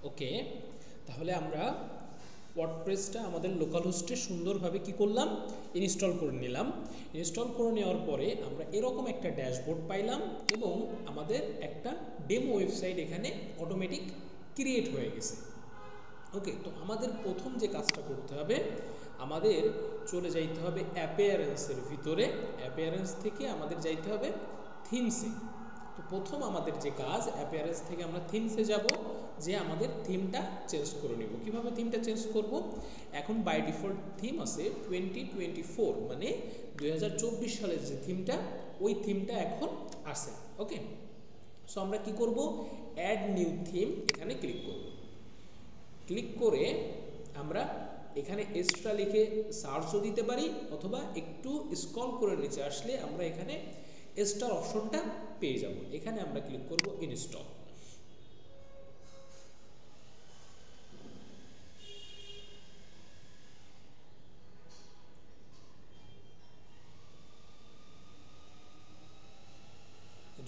ওকে, তাহলে আমরা ওয়ার্ডপ্রেসটা আমাদের লোকাল হোস্টে সুন্দরভাবে কি করলাম, ইনস্টল করে নিলাম। ইনস্টল করে নেওয়ার পরে আমরা এরকম একটা ড্যাশবোর্ড পাইলাম এবং আমাদের একটা ডেমো ওয়েবসাইট এখানে অটোমেটিক ক্রিয়েট হয়ে গেছে। ওকে, তো আমাদের প্রথম যে কাজটা করতে হবে, আমাদের চলে যাইতে হবে অ্যাপিয়ারেন্সের ভিতরে। অ্যাপিয়ারেন্স থেকে আমাদের যাইতে হবে থিমসে। তো প্রথম আমাদের যে কাজ, অ্যাপিয়ারেন্স থেকে আমরা থিমসে যাব, যে আমাদের থিমটা চেঞ্জ করে নেব। কিভাবে থিমটা চেঞ্জ করব? এখন বাই ডিফল্ট থিম আছে 2024, মানে 2024 সালের যে থিমটা, ওই থিমটা এখন আছে। ওকে, সো আমরা কি করব, অ্যাড নিউ থিম এখানে ক্লিক করব। ক্লিক করে আমরা এখানে এক্সট্রা লিখে সার্চও দিতে পারি, অথবা একটু স্ক্রল করে নিচে আসলে আমরা এখানে এক্সট্রা অপশনটা পেয়ে যাব। এখানে আমরা ক্লিক করব ইনস্টল।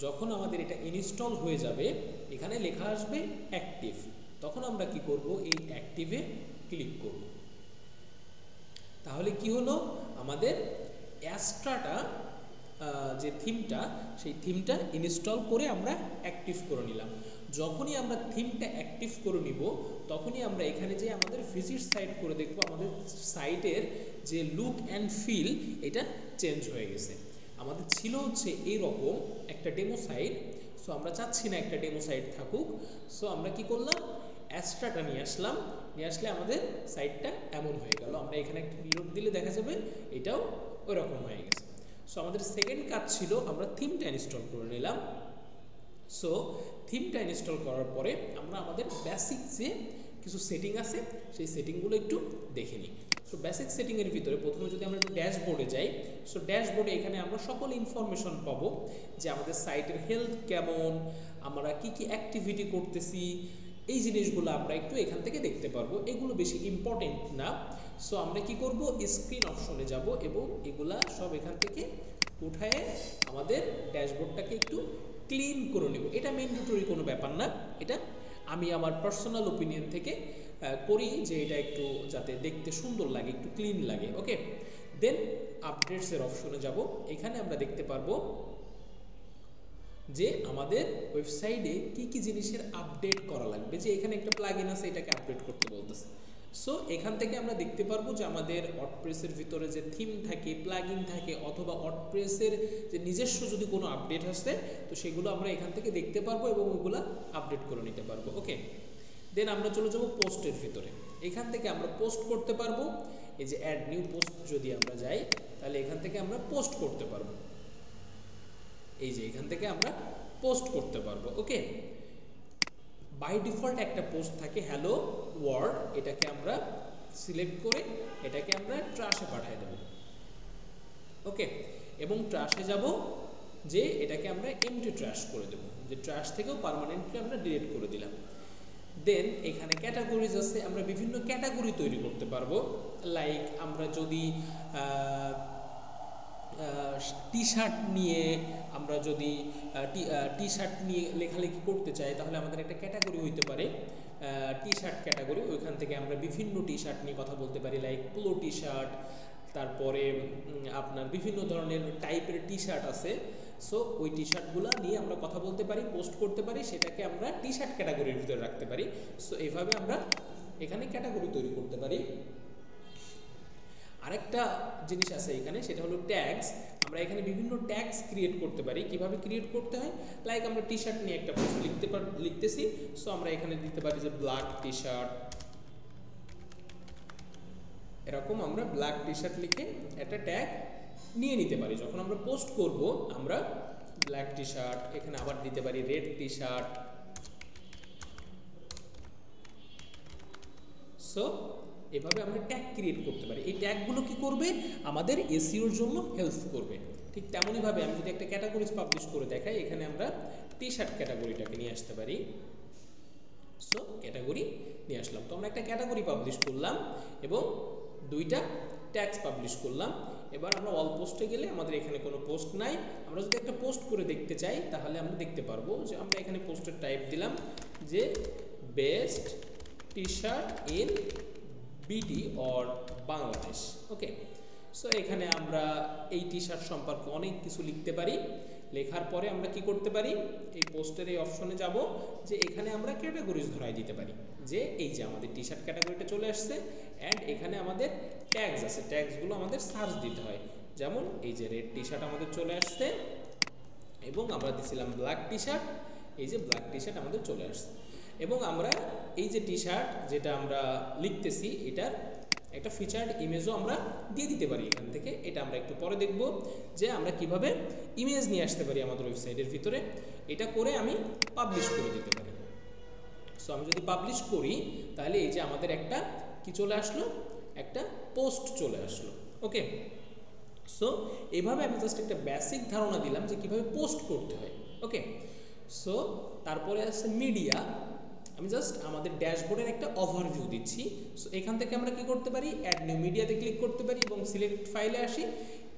যখন আমাদের এটা ইনস্টল হয়ে যাবে, এখানে লেখা আসবে অ্যাক্টিভ। তখন আমরা কি করব, এই অ্যাক্টিভে ক্লিক করব। তাহলে কি হলো, আমাদের অ্যাস্ট্রাটা যে থিমটা, সেই থিমটা ইনস্টল করে আমরা অ্যাক্টিভ করে নিলাম। যখনই আমরা থিমটা অ্যাক্টিভ করে নিব, তখনই আমরা এখানে যে আমাদের ভিজিট সাইট করে দেখব, আমাদের সাইটের যে লুক অ্যান্ড ফিল এটা চেঞ্জ হয়ে গেছে। আমাদের ছিল হচ্ছে এইরকম একটা ডেমো সাইট, সো আমরা চাচ্ছি না একটা ডেমো সাইট থাকুক। সো আমরা কি করলাম, অ্যাস্ট্রাটা নিয়ে আসলাম। নিয়ে আসলে আমাদের সাইটটা এমন হয়ে গেল। আমরা এখানে একটা রিলোড দিলে দেখা যাবে এটাও ওই রকম হয়ে গেছে। সো আমাদের সেকেন্ড কাজ ছিল, আমরা থিমটা ইনস্টল করে নিলাম। সো থিমটা ইনস্টল করার পরে আমরা আমাদের বেসিক যে কিছু সেটিং আছে, সেই সেটিংগুলো একটু দেখে নিই। সো বেসিক সেটিংয়ের ভিতরে প্রথমে যদি আমরা একটু ড্যাশবোর্ডে যাই, সো ড্যাশবোর্ডে এখানে আমরা সকল ইনফরমেশন পাবো, যে আমাদের সাইটের হেলথ কেমন, আমরা কি কি অ্যাক্টিভিটি করতেছি, এই জিনিসগুলো আমরা একটু এখান থেকে দেখতে পারবো। এগুলো বেশি ইম্পর্টেন্ট না। সো আমরা কি করব, স্ক্রিন অপশনে যাব এবং এগুলা সব এখান থেকে উঠায়ে আমাদের ড্যাশবোর্ডটাকে একটু ক্লিন করে নেব। এটা ম্যান্ডেটরি কোনো ব্যাপার না, এটা আমি আমার পার্সোনাল ওপিনিয়ন থেকে করি, যে এটা একটু যাতে দেখতে সুন্দর লাগে, একটু ক্লিন লাগে। ওকে, দেন আপডেটসের অপশনে যাব। এখানে আমরা দেখতে পারবো যে আমাদের ওয়েবসাইটে কি কি জিনিসের আপডেট করা লাগবে, যে এখানে একটা প্লাগইন আছে, এটাকে আপডেট করতে বলতেছে। সো এখান থেকে আমরা দেখতে পারবো যে আমাদের ওয়ার্ডপ্রেসের ভিতরে যে থিম থাকে, প্লাগইন থাকে, অথবা ওয়ার্ডপ্রেসের যে নিজস্ব যদি কোনো আপডেট আসে, তো সেগুলো আমরা এখান থেকে দেখতে পারবো এবং ওগুলো আপডেট করে নিতে পারবো। ওকে, দেন আমরা চলে যাব পোস্টের ভিতরে। এখান থেকে আমরা পোস্ট করতে পারবো। এই যে অ্যাড নিউ পোস্ট যদি আমরা যাই, তাহলে এখান থেকে আমরা পোস্ট করতে পারবো। এই যে এখান থেকে আমরা পোস্ট করতে পারবো। ওকে, বাই ডিফল্ট একটা পোস্ট থাকে হ্যালো ওয়ার্ল্ড, এটাকে আমরা সিলেক্ট করে এটাকে আমরা ট্রাশে পাঠিয়ে দেব। ওকে, এবং ট্রাশে যাব, যে এটাকে আমরা এমটি ট্রাশ করে দেব, যে ট্রাশ থেকেও পার্মানেন্টলি আমরা ডিলিট করে দিলাম। দেন এখানে ক্যাটাগরিজ আছে, আমরা বিভিন্ন ক্যাটাগরি তৈরি করতে পারবো। লাইক আমরা যদি টি শার্ট নিয়ে, আমরা যদি টি শার্ট নিয়ে লেখালেখি করতে চাই, তাহলে আমাদের একটা ক্যাটাগরি হইতে পারে টি শার্ট ক্যাটাগরি। ওইখান থেকে আমরা বিভিন্ন টি শার্ট নিয়ে কথা বলতে পারি, লাইক পোলো টি শার্ট, তারপরে আপনার বিভিন্ন ধরনের টাইপের টি শার্ট আছে। সো ওই টি শার্টগুলো নিয়ে আমরা কথা বলতে পারি, পোস্ট করতে পারি, সেটাকে আমরা টি শার্ট ক্যাটাগরির ভিতরে রাখতে পারি। সো এইভাবে আমরা এখানে ক্যাটাগরি তৈরি করতে পারি। আরেকটা জিনিস আছে এখানে, সেটা হলো ট্যাগস। আমরা এখানে বিভিন্ন ট্যাগস ক্রিয়েট করতে পারি। কিভাবে ক্রিয়েট করতে হয়, লাইক আমরা টি শার্ট নিয়ে একটা পোস্ট লিখতেছি। সো আমরা এখানে দিতে পারি যে ব্ল্যাক টি শার্ট, এরকম আমরা ব্ল্যাক টি শার্ট লিখে একটা ট্যাগ নিয়ে নিতে পারি। যখন আমরা পোস্ট করব, আমরা ব্ল্যাক টি শার্ট, এখানে আবার দিতে পারি রেড টি শার্ট। সো এভাবে আমরা ট্যাগ ক্রিয়েট করতে পারি। এই ট্যাগগুলো কি করবে, আমাদের এসইওর জন্য হেল্প করবে। ঠিক তেমনইভাবে আমি যদি একটা ক্যাটাগরিজ পাবলিশ করে দেখাই, এখানে আমরা টি শার্ট ক্যাটাগরিটাকে নিয়ে আসতে পারি। সো ক্যাটাগরি নিয়ে আসলাম। তো আমরা একটা ক্যাটাগরি পাবলিশ করলাম এবং দুইটা ট্যাগস পাবলিশ করলাম। এবার আমরা অল পোস্টে গেলে আমাদের এখানে কোনো পোস্ট নাই। আমরা যদি একটা পোস্ট করে দেখতে চাই, তাহলে আমরা দেখতে পারবো যে আমরা এখানে পোস্টের টাইপ দিলাম যে best T shirt in BD or Bangladesh. Okay, so এখানে আমরা এই টি শার্ট সম্পর্কে অনেক কিছু লিখতে পারি। লেখার পরে আমরা কি করতে পারি, এই পোস্টের এই অপশনে যাব, যে এখানে আমরা ক্যাটাগরিজ ধরাই দিতে পারি, যে এই যে আমাদের টি শার্ট ক্যাটাগরিটা চলে আসছে, অ্যান্ড এখানে আমাদের ট্যাগস আছে, ট্যাগসগুলো আমাদের সার্চ দিতে হয়। যেমন এই যে রেড টি শার্ট আমাদের চলে আসছে, এবং আমরা দিছিলাম ব্ল্যাক টি শার্ট, এই যে ব্ল্যাক টি শার্ট আমাদের চলে আসছে। এবং আমরা এই যে টি শার্ট যেটা আমরা লিখতেছি, এটার একটা ফিচার্ড ইমেজও আমরা দিয়ে দিতে পারি এখান থেকে। এটা আমরা একটু পরে দেখব যে আমরা কিভাবে ইমেজ নিয়ে আসতে পারি আমাদের ওয়েবসাইটের ভিতরে। এটা করে আমি পাবলিশ করে দিতে পারি। সো আমি যদি পাবলিশ করি, তাহলে এই যে আমাদের একটা কি চলে আসলো, একটা পোস্ট চলে আসলো। ওকে, সো এইভাবে আমি জাস্ট একটা বেসিক ধারণা দিলাম যে কিভাবে পোস্ট করতে হয়। ওকে, সো তারপরে আছে মিডিয়া। আমি জাস্ট আমাদের ড্যাশবোর্ডের একটা ওভারভিউ দিচ্ছি। সো এখান থেকে আমরা কি করতে পারি, অ্যাড নিউ মিডিয়াতে ক্লিক করতে পারি এবং সিলেক্ট ফাইলে আসি।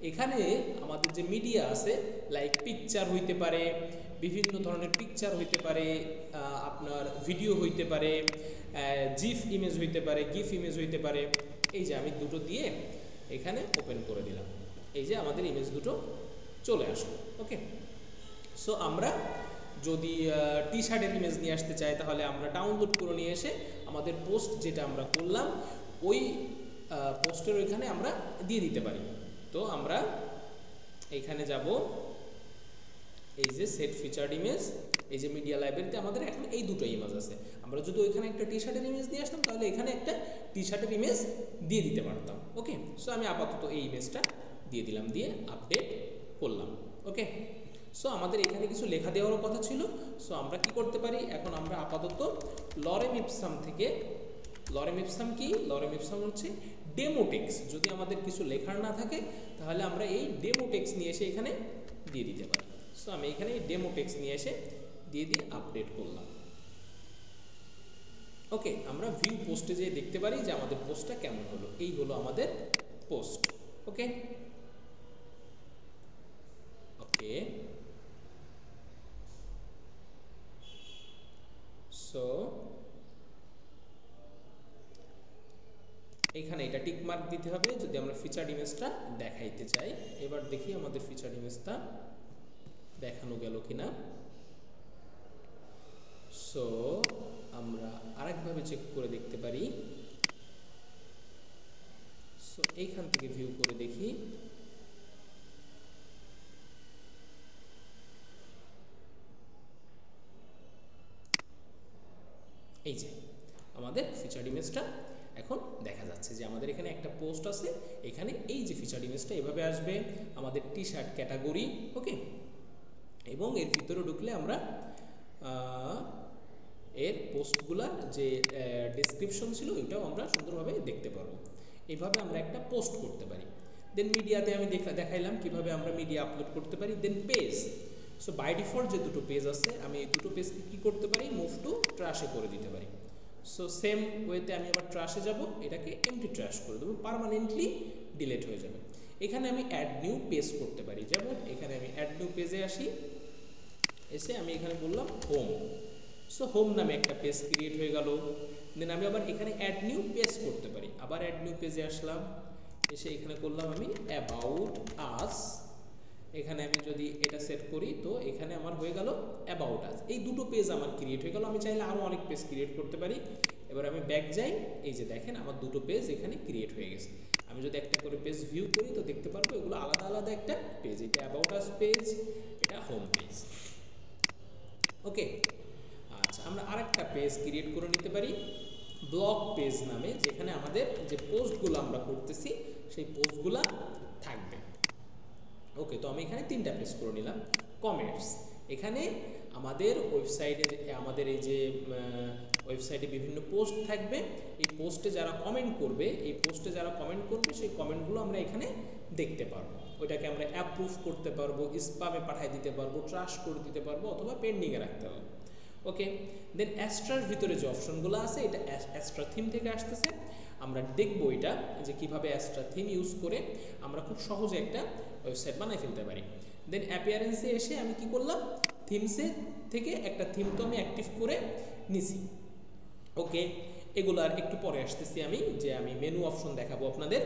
এখানে আমাদের যে মিডিয়া আছে, লাইক পিকচার হইতে পারে, বিভিন্ন ধরনের পিকচার হইতে পারে, আপনার ভিডিও হইতে পারে, জিফ ইমেজ হইতে পারে, গিফ ইমেজ হইতে পারে। এই যে আমি দুটো দিয়ে এখানে ওপেন করে দিলাম, এই যে আমাদের ইমেজ দুটো চলে আসলো। ওকে, সো আমরা যদি টি শার্টের ইমেজ নিয়ে আসতে চাই, তাহলে আমরা ডাউনলোড করে নিয়ে এসে আমাদের পোস্ট যেটা আমরা করলাম, ওই পোস্টের ওইখানে আমরা দিয়ে দিতে পারি। তো আমরা এইখানে যাব, এই যে সেট ফিচার্ড ইমেজ, এই যে মিডিয়া লাইব্রেরিতে আমাদের এখন এই দুটো ইমেজ আছে। আমরা যদি ওইখানে একটা টি শার্টের ইমেজ নিয়ে আসতাম, তাহলে এখানে একটা টি শার্টের ইমেজ দিয়ে দিতে পারতাম। ওকে, সো আমি আপাতত এই ইমেজটা দিয়ে দিলাম, দিয়ে আপডেট করলাম। ওকে, সো আমাদের এখানে কিছু লেখা দেওয়ারও কথা ছিল। সো আমরা কি করতে পারি, এখন আমরা আপাতত লরেম ইপসাম থেকে, লরেম ইপসাম কি, লরেম ইপসাম হচ্ছে ডেমো টেক্সট। যদি আমাদের কিছু লেখার না থাকে, তাহলে আমরা এই ডেমো টেক্সট নিয়ে এসে এখানে দিয়ে দিতে পারি। সো আমি এখানে এই ডেমো টেক্সট নিয়ে এসে দিয়ে আপডেট করলাম। ওকে, আমরা ভিউ পোস্টে যেয়ে দেখতে পারি যে আমাদের পোস্টটা কেমন হলো। এই হলো আমাদের পোস্ট। ওকে, ওকে, সো এখানে এটা টিক মার্ক দিতে হবে যদি আমরা ফিচার্ড ইমেজটা দেখাইতে চাই। এবার দেখি আমাদের ফিচার্ড ইমেজটা দেখানো গেল কিনা। সো আমরা আরেকভাবে চেক করে দেখতে পারি। সো এইখান থেকে ভিউ করে দেখি। এই যে আমাদের ফিচার্ড ইমেজটা এখন দেখা যাচ্ছে যে আমাদের এখানে একটা পোস্ট আছে, এখানে এই যে ফিচার্ড ইমেজটা এভাবে আসবে, আমাদের টি শার্ট ক্যাটাগরি। ওকে, এবং এর ভিতরে ঢুকলে আমরা এর পোস্টগুলার যে ডেসক্রিপশন ছিল ওইটাও আমরা সুন্দরভাবে দেখতে পারবো। এইভাবে আমরা একটা পোস্ট করতে পারি। দেন মিডিয়াতে আমি দেখাইলাম কিভাবে আমরা মিডিয়া আপলোড করতে পারি। দেন পেজ, সো বাই ডিফল্ট যে দুটো পেজ আছে, আমি এই দুটো পেজকে কী করতে পারি, মুভ টু ট্রাশে করে দিতে পারি। সো সেম ওয়েতে আমি আবার ট্রাশে যাব, এটাকে এমটি ট্রাশ করে দেবো, পার্মানেন্টলি ডিলিট হয়ে যাবে। এখানে আমি অ্যাড নিউ পেজ করতে পারি। যেমন এখানে আমি অ্যাড নিউ পেজে আসি, এসে আমি এখানে বললাম হোম। সো হোম নামে একটা পেজ ক্রিয়েট হয়ে গেল। দেন আমি আবার এখানে অ্যাড নিউ পেজ করতে পারি, আবার অ্যাড নিউ পেজে আসলাম, এসে এখানে করলাম আমি অ্যাবাউট আস। এখানে আমি যদি এটা সেট করি, তো এখানে আমার হয়ে গেল অ্যাবাউট আস। এই দুটো পেজ আমার ক্রিয়েট হয়ে গেল। আমি চাইলে আরও অনেক পেজ ক্রিয়েট করতে পারি। এবার আমি ব্যাক যাই, এই যে দেখেন আমার দুটো পেজ এখানে ক্রিয়েট হয়ে গেছে। আমি যদি একটা করে পেজ ভিউ করি, তো দেখতে পারবো এগুলো আলাদা আলাদা একটা পেজ। এটা অ্যাবাউট আস পেজ, এটা হোম পেজ। ওকে, আচ্ছা, আমরা আরেকটা পেজ ক্রিয়েট করে নিতে পারি ব্লগ পেজ নামে, যেখানে আমাদের যে পোস্টগুলো আমরা করতেছি সেই পোস্টগুলো থাকবে। ওকে, তো আমি এখানে তিনটা পেজ করে নিলাম। কমেন্টস, এখানে আমাদের ওয়েবসাইটে, আমাদের এই যে ওয়েবসাইটে বিভিন্ন পোস্ট থাকবে। এই পোস্টে যারা কমেন্ট করবে, সেই কমেন্টগুলো আমরা এখানে দেখতে পারবো। ওইটাকে আমরা অ্যাপ্রুভ করতে পারবো, স্প্যামে পাঠিয়ে দিতে পারবো, ট্রাশ করে দিতে পারবো, অথবা পেন্ডিংয়ে রাখতে পারবো। ওকে, দেন অ্যাস্ট্রার ভিতরে যে অপশনগুলো আছে, এটা অ্যাস্ট্রা থিম থেকে আসতেছে। আমরা দেখবো এটা যে কিভাবে অ্যাস্ট্রা থিম ইউজ করে আমরা খুব সহজে একটা ওয়েবসাইট বানাই ফেলতে পারি। দেন অ্যাপিয়ারেন্সে এসে আমি কি করলাম, থিমসে থেকে একটা থিম তো আমি অ্যাক্টিভ করে নিছি। ওকে, এগুলো আর একটু পরে আসতেছি আমি, যে আমি মেনু অপশন দেখাবো আপনাদের।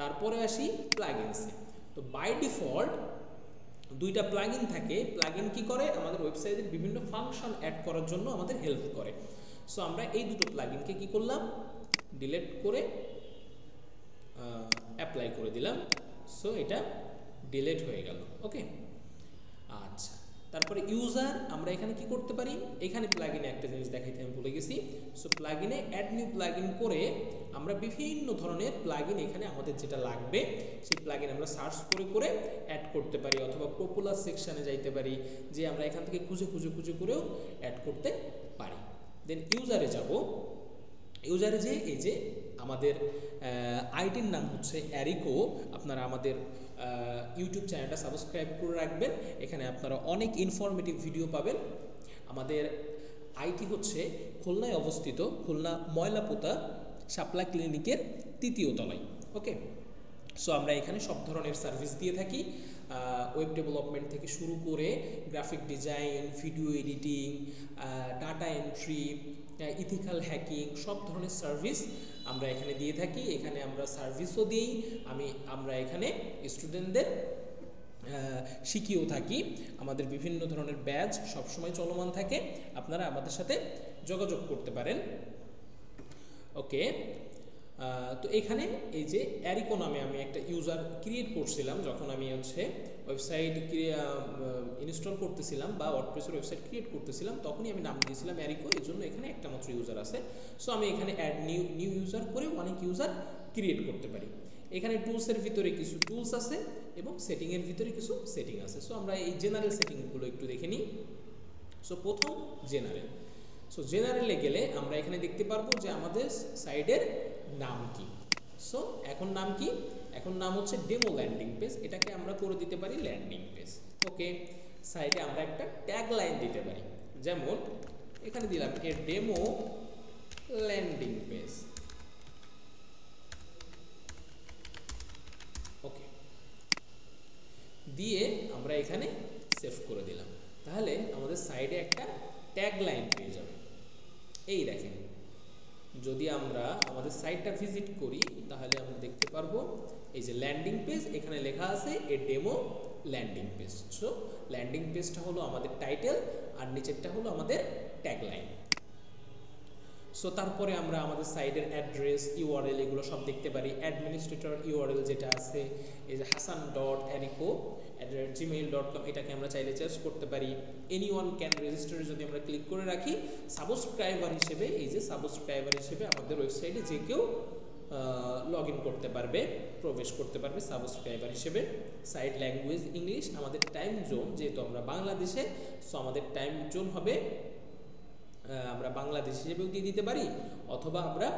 তারপরে আসি প্লাগইনসে। তো বাই ডিফল্ট দুইটা প্লাগইন থাকে। প্লাগইন কি করে, আমাদের ওয়েবসাইটের বিভিন্ন ফাংশন অ্যাড করার জন্য আমাদের হেল্প করে। সো আমরা এই দুটো প্লাগইনকে কি করলাম, ডিলিট করে অ্যাপ্লাই করে দিলাম। সো এটা ডিলিট হয়ে গেল। ওকে, আচ্ছা, তারপরে ইউজার আমরা এখানে কি করতে পারি, এখানে প্লাগইনে একটা জিনিস দেখাইতে আমি ভুলে গেছি। সো প্লাগইনে অ্যাড নিউ প্লাগইন করে আমরা বিভিন্ন ধরনের প্লাগইন এখানে আমাদের যেটা লাগবে সেই প্লাগইন আমরা সার্চ করে করে অ্যাড করতে পারি, অথবা পপুলার সেকশনে যাইতে পারি, যে আমরা এখান থেকে খুঁজে খুঁজে খুঁজে করেও অ্যাড করতে পারি। দেন ইউজারে যাব। ইউজারে যে এই যে আমাদের আইডির নাম হচ্ছে অ্যারিকো। আপনারা আমাদের ইউটিউব চ্যানেলটা সাবস্ক্রাইব করে রাখবেন, এখানে আপনারা অনেক ইনফরমেটিভ ভিডিও পাবেন। আমাদের আইটি হচ্ছে খুলনায় অবস্থিত, খুলনা ময়লাপোতা শাপলা ক্লিনিকের 3য় তলায়। ওকে, সো আমরা এখানে সব ধরনের সার্ভিস দিয়ে থাকি, ওয়েব ডেভেলপমেন্ট থেকে শুরু করে graphic design, video editing, data entry, ethical hacking, সব ধরনের সার্ভিস আমরা এখানে দিয়ে থাকি। এখানে আমরা সার্ভিসও দিই, আমরা এখানে স্টুডেন্টদের শিখিয়েও থাকি। আমাদের বিভিন্ন ধরনের ব্যাচ সবসময় চলমান থাকে, আপনারা আমাদের সাথে যোগাযোগ করতে পারেন। ওকে, তো এখানে এই যে অ্যারিকো নামে আমি একটা ইউজার ক্রিয়েট করছিলাম, যখন আমি ওয়েবসাইট ইনস্টল করতেছিলাম বা ওয়ার্ডপ্রেসের ওয়েবসাইট ক্রিয়েট করতেছিলাম, তখনই আমি নাম দিয়েছিলাম অ্যারিকো, এই জন্য এখানে একটা মাত্র ইউজার আছে। সো আমি এখানে অ্যাড নিউ ইউজার করে অনেক ইউজার ক্রিয়েট করতে পারি। এখানে টুলসের ভিতরে কিছু টুলস আছে এবং সেটিংয়ের ভিতরে কিছু সেটিং আছে। সো আমরা এই জেনারেল সেটিংগুলো একটু দেখে নিই। সো প্রথম জেনারেল। সো জেনারেলে গেলে আমরা এখানে দেখতে পারবো যে আমাদের সাইডের নাম কি। সো এখন নাম কি, এখন নাম হচ্ছে ডেমো ল্যান্ডিং পেজ, এটাকে আমরা করে দিতে পারি ল্যান্ডিং পেজ। ওকে, সাইডে আমরা একটা ট্যাগ লাইন দিতে পারি, যেমন এখানে দিলাম এ ডেমো ল্যান্ডিং পেজ। ওকে, দিয়ে আমরা এখানে সেভ করে দিলাম। তাহলে আমাদের সাইডে একটা ট্যাগ লাইন পেয়ে যাবে। এই দেখেন, যদি আমরা আমাদের সাইটটা ভিজিট করি তাহলে আমরা দেখতে পারবো এই যে ল্যান্ডিং পেজ, এখানে লেখা আছে a demo landing page. So landing পেজটা হলো আমাদের টাইটেল আর নিচেরটা হলো আমাদের ট্যাগলাইন। সো তারপরে আমরা আমাদের সাইটের অ্যাড্রেস, ইউআরএল এগুলো সব দেখতে পারি। অ্যাডমিনিস্ট্রেটর ইউআরএল যেটা আছে এই যে hasan.ariko@gmail.com, এটাকে আমরা চাইলে চেঞ্জ করতে পারি। এনিওয়ান ক্যান রেজিস্টার যদি আমরা ক্লিক করে রাখি, সাবস্ক্রাইবার হিসেবে এই যে সাবস্ক্রাইবার হিসেবে আমাদের ওয়েবসাইটে যে কেউ লগ ইন করতে পারবে, প্রবেশ করতে পারবে সাবস্ক্রাইবার হিসেবে। Site language English. আমাদের টাইম জোন, যেহেতু আমরা বাংলাদেশে, সো আমাদের টাইম জোন হবে আমরা বাংলাদেশ হিসেবেও দিয়ে দিতে পারি, অথবা আমরা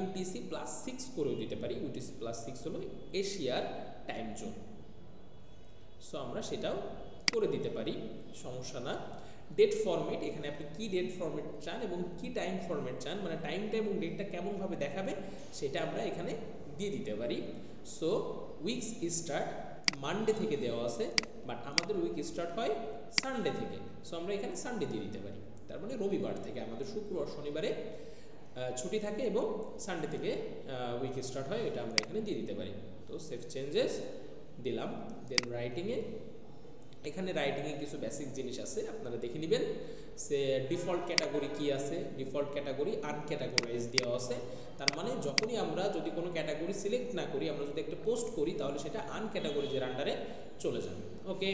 UTC+6 করেও দিতে পারি। UTC+6 হলো এশিয়ার টাইম জোন। সো আমরা সেটাও করে দিতে পারি, সমস্যা না। ডেট ফরম্যাট, এখানে আপনি কি ডেট ফরম্যাট চান এবং কি টাইম ফরম্যাট চান, মানে টাইমটা এবং ডেটটা কেমনভাবে দেখাবে সেটা আমরা এখানে দিয়ে দিতে পারি। সো উইকস স্টার্ট মানডে থেকে দেওয়া আছে, বাট আমাদের উইক স্টার্ট হয় সানডে থেকে। সো আমরা এখানে সানডে দিয়ে দিতে পারি, তার মানে রবিবার থেকে। আমাদের শুক্রবার শনিবারে ছুটি থাকে এবং সানডে থেকে উইক স্টার্ট হয়, এটা আমরা এখানে দিয়ে দিতে পারি। তো সেভ চেঞ্জেস দিলাম। দেন রাইটিংয়ে, এখানে রাইটিংয়ে কিছু বেসিক জিনিস আছে, আপনারা দেখে নেবেন। সে ডিফল্ট ক্যাটাগরি কি আছে, ডিফল্ট ক্যাটাগরি আনক্যাটাগরাইজ দেওয়া আছে। তার মানে যখনই আমরা যদি কোনো ক্যাটাগরি সিলেক্ট না করি, আমরা যদি একটা পোস্ট করি, তাহলে সেটা আনক্যাটাগরিজের আন্ডারে চলে যাবে। ওকে,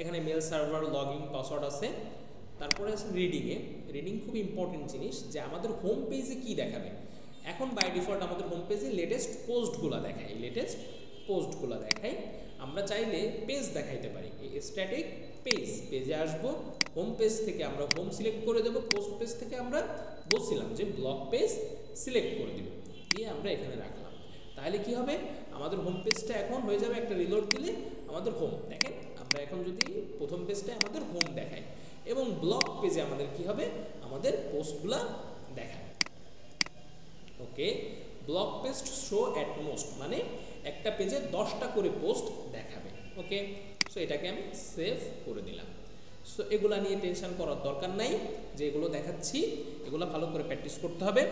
এখানে মেল সার্ভার, লগইন, পাসওয়ার্ড আছে। তারপরে আছে রিডিংয়ে। রিডিং খুব ইম্পর্টেন্ট জিনিস, যে আমাদের হোম পেজে কি দেখাবে। এখন বাই ডিফল্ট আমাদের হোম পেজে লেটেস্ট পোস্টগুলো দেখায়, লেটেস্ট পোস্টগুলো দেখায়। আমরা চাইলে পেজ দেখাইতে পারি, স্ট্যাটিক পেজে আসবো, হোম পেজ থেকে আমরা হোম সিলেক্ট করে দেবো, পোস্ট পেজ থেকে আমরা বলছিলাম যে ব্লগ পেজ সিলেক্ট করে দেব, দিয়ে আমরা এখানে রাখলাম। তাহলে কি হবে, আমাদের হোম পেজটা এখন হয়ে যাবে, একটা রিলোড দিলে আমাদের হোম। দেখেন, আমরা এখন যদি প্রথম পেজটা আমাদের হোম দেখাই এবং ব্লগ পেজে আমাদের কি হবে, আমাদের পোস্টগুলা দেখায়। Okay, blog page show at most, মানে একটা পেজে 10টা করে পোস্ট দেখাবে। ওকে, সো এটাকে আমি সেভ করে দিলাম। সো এগুলা নিয়ে টেনশন করার দরকার নাই, যে এগুলো দেখাচ্ছি এগুলো ভালো করে প্র্যাকটিস করতে হবে।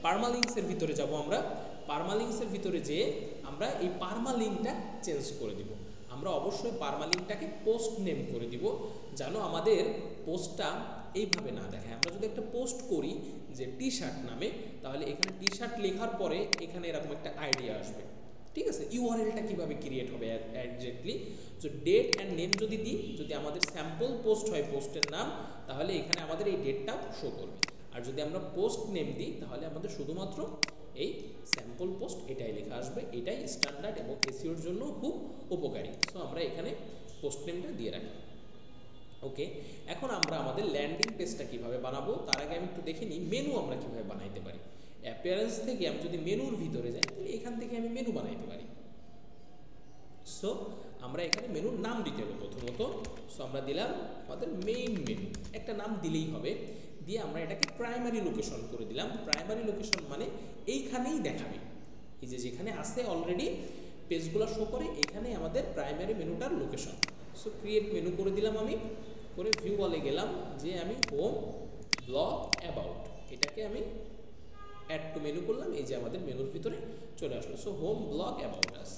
পারমালিঙ্কসের ভিতরে যাব আমরা। পারমালিঙ্কসের ভিতরে যে আমরা এই পারমালিঙ্কটা চেঞ্জ করে দিব। আমরা অবশ্যই পারমালিঙ্কটাকে পোস্ট নেম করে দিব, যেন আমাদের পোস্টটা এইভাবে না দেখায়। আমরা যদি একটা পোস্ট করি যে টি শার্ট নামে, তাহলে এখানে টি শার্ট লেখার পরে এখানে এরকম একটা আইডিয়া আসবে, ঠিক আছে। ইউআরএলটা কিভাবে ক্রিয়েট হবে exactly, so date and name যদি দিই, যদি আমাদের স্যাম্পল পোস্ট হয় পোস্টের নাম, তাহলে এখানে আমাদের এই ডেটটা শো করবে। আর যদি আমরা পোস্ট নেম দিই, তাহলে আমাদের শুধুমাত্র এই স্যাম্পল পোস্ট এটাই লেখা আসবে। এটাই স্ট্যান্ডার্ড এবং এসইওর জন্য খুব উপকারী। সো আমরা এখানে পোস্ট নেমটা দিয়ে রাখি। ওকে, এখন আমরা আমাদের ল্যান্ডিং পেজটা কিভাবে বানাবো তার আগে আমি একটু দেখে নিই মেনু আমরা কিভাবে বানাইতে পারি। অ্যাপিয়ারেন্স থেকে আমি যদি মেনুর ভিতরে যাই, তাহলে এখান থেকে আমি মেনু বানাইতে পারি। সো আমরা এখানে মেনুর নাম দিতে হবে প্রথমত। সো আমরা দিলাম আমাদের মেইন মেনু, একটা নাম দিলেই হবে। দিয়ে আমরা এটাকে প্রাইমারি লোকেশন করে দিলাম। প্রাইমারি লোকেশন মানে এইখানেই দেখাবে, এই যে যেখানে আছে অলরেডি পেজগুলো শো করে, এখানে আমাদের প্রাইমারি মেনুটার লোকেশন। সো ক্রিয়েট মেনু করে দিলাম আমি, করে ভিউ বলে গেলাম যে আমি হোম ব্লগ অ্যাবাউট, এটাকে আমি অ্যাড টু মেনু করলাম। এই যে আমাদের মেনুর ভিতরে চলে আসলো। So home blog about us.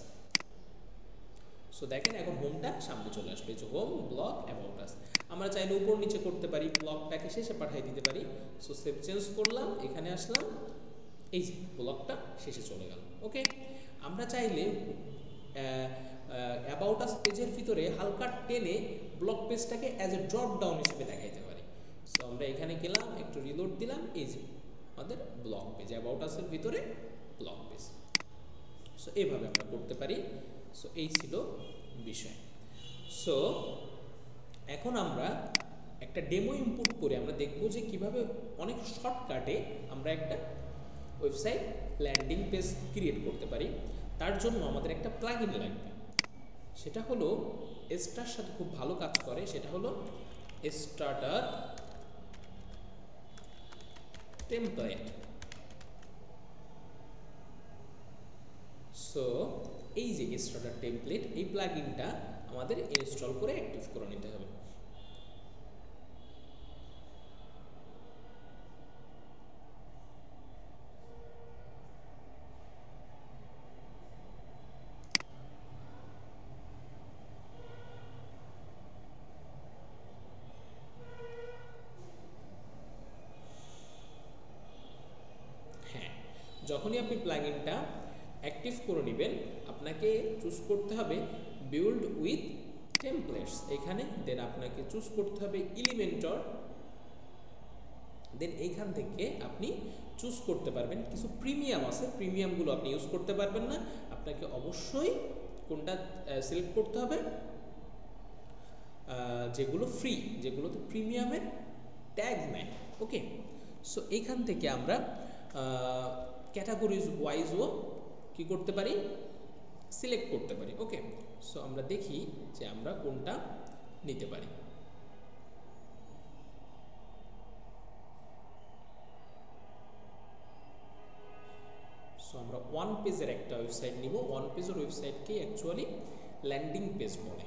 So দেখেন এখন হোমটা সামনে চলে আসলো, এই যে হোম ব্লগ অ্যাবাউট আস। আমরা চাইলে উপর নিচে করতে পারি, ব্লগটাকে শেষে পাঠিয়ে দিতে পারি। সো সেভ চেঞ্জ করলাম, এখানে আসলাম, এই যে ব্লগটা শেষে চলে গেল। ওকে, আমরা চাইলে অ্যাবাউট আস পেজের ভিতরে হালকা টেনে ব্লগ পেজটাকে অ্যাজ এ ড্রপ ডাউন হিসেবে দেখাইতে পারি। সো আমরা এখানে গেলাম, একটু রিলোড দিলাম, এই যে আমাদের ব্লগ পেজ, অ্যাবাউট আসের ভিতরে ব্লগ পেজ। সো এইভাবে আমরা করতে পারি। সো এই ছিল বিষয়। সো এখন আমরা একটা ডেমো ইনপুট করে আমরা দেখব যে কিভাবে অনেক শর্টকাটে আমরা একটা ওয়েবসাইট ল্যান্ডিং পেজ ক্রিয়েট করতে পারি। তার জন্য আমাদের একটা প্লাগইন লাগবে, সেটা হলো এসটার সাথে খুব ভালো কাজ করে, সেটা হলো স্টার্টার টেমপ্লেট। সো এই যে স্টার্টার টেমপ্লেট, এই প্লাগইনটা আমাদের ইনস্টল করে অ্যাক্টিভ করে নিতে হবে। হ্যাঁ, যখনই আপনি প্লাগইনটা অ্যাক্টিভ করে নেবেন, আপনাকে চুজ করতে হবে বিল্ড উইথ টেমপ্লেটস এখানে, দেন আপনাকে চুজ করতে হবে এলিমেন্টর। দেন এইখান থেকে আপনি চুজ করতে পারবেন, কিছু প্রিমিয়াম আছে, প্রিমিয়ামগুলো আপনি ইউজ করতে পারবেন না। আপনাকে অবশ্যই কোনটা সিলেক্ট করতে হবে, যেগুলো ফ্রি, যেগুলোতে প্রিমিয়ামের ট্যাগ নেয়। ওকে, সো এইখান থেকে আমরা ক্যাটাগরিজ ওয়াইজও কি করতে পারি, সিলেক্ট করতে পারি। ওকে, সো আমরা দেখি যে আমরা কোনটা নিতে পারি। সো আমরা ওয়ান পেজের একটা ওয়েবসাইট নিব। ওয়ান পেজের ওয়েবসাইটকে অ্যাকচুয়ালি ল্যান্ডিং পেজ বলে।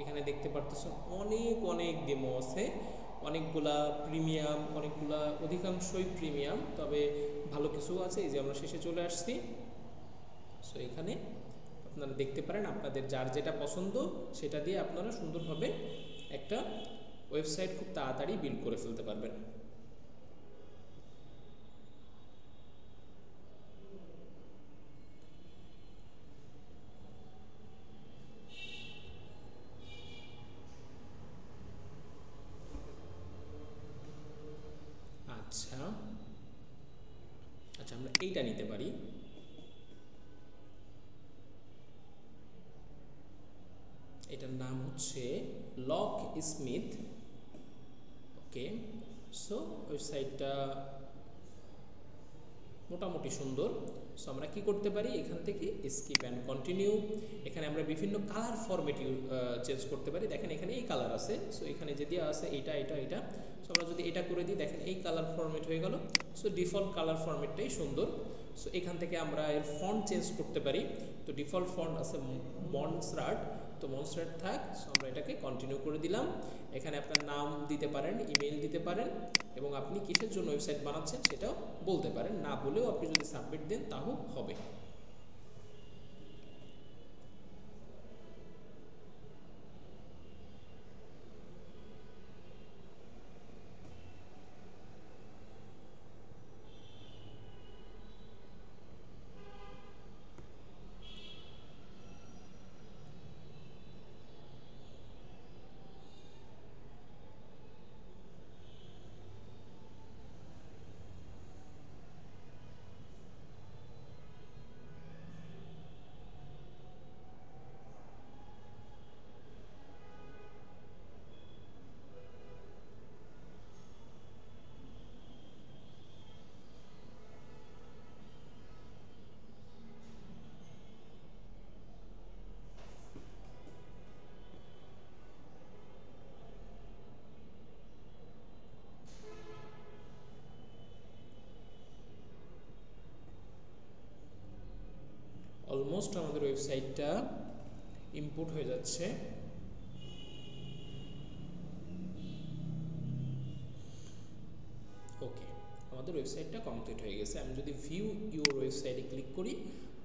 এখানে দেখতে পারতেছেন অনেক অনেক ডেমো আছে, অনেকগুলা প্রিমিয়াম, অনেকগুলা অধিকাংশই প্রিমিয়াম, তবে ভালো কিছু আছে। এই যে আমরা শেষে চলে আসছি। সো এখানে আপনারা দেখতে পারেন আপনাদের যার যেটা পছন্দ সেটা দিয়ে আপনারা সুন্দরভাবে একটা ওয়েবসাইট খুব তাড়াতাড়ি বিল্ড করে ফেলতে পারবেন। আচ্ছা আচ্ছা, আমরা এইটা নিতে পারি। এটা এটার নাম হচ্ছে লক স্মিথ। ওকে, সো ওয়েবসাইটটা মোটামুটি সুন্দর। সো আমরা কি করতে পারি, এখান থেকে স্কিপ অ্যান্ড কন্টিনিউ, এখানে আমরা বিভিন্ন কালার ফরম্যাট চেঞ্জ করতে পারি। দেখেন এখানে এই কালার আছে, সো এখানে যে দেওয়া আছে এটা এটা এটা, সো আমরা যদি এটা করে দিই দেখেন এই কালার ফরম্যাট হয়ে গেল। সো ডিফল্ট কালার ফরম্যাটটাই সুন্দর। সো এখান থেকে আমরা এর ফন্ট চেঞ্জ করতে পারি। তো ডিফল্ট ফন্ট আছে মনসরাট, তো মনসরাট থাক। সো আমরা এটাকে কন্টিনিউ করে দিলাম। এখানে আপনার নাম দিতে পারেন, ইমেল দিতে পারেন, এবং আপনি কিসের জন্য ওয়েবসাইট বানাচ্ছেন সেটাও বলতে পারেন। না বলেও আপনি যদি সাবমিট দেন তাও হবে। অলমোস্ট আমাদের ওয়েবসাইটটা ইম্পোর্ট হয়ে যাচ্ছে। ওকে, আমাদের ওয়েবসাইটটা কমপ্লিট হয়ে গেছে। আমি যদি ভিউ ইউর ওয়েবসাইটে ক্লিক করি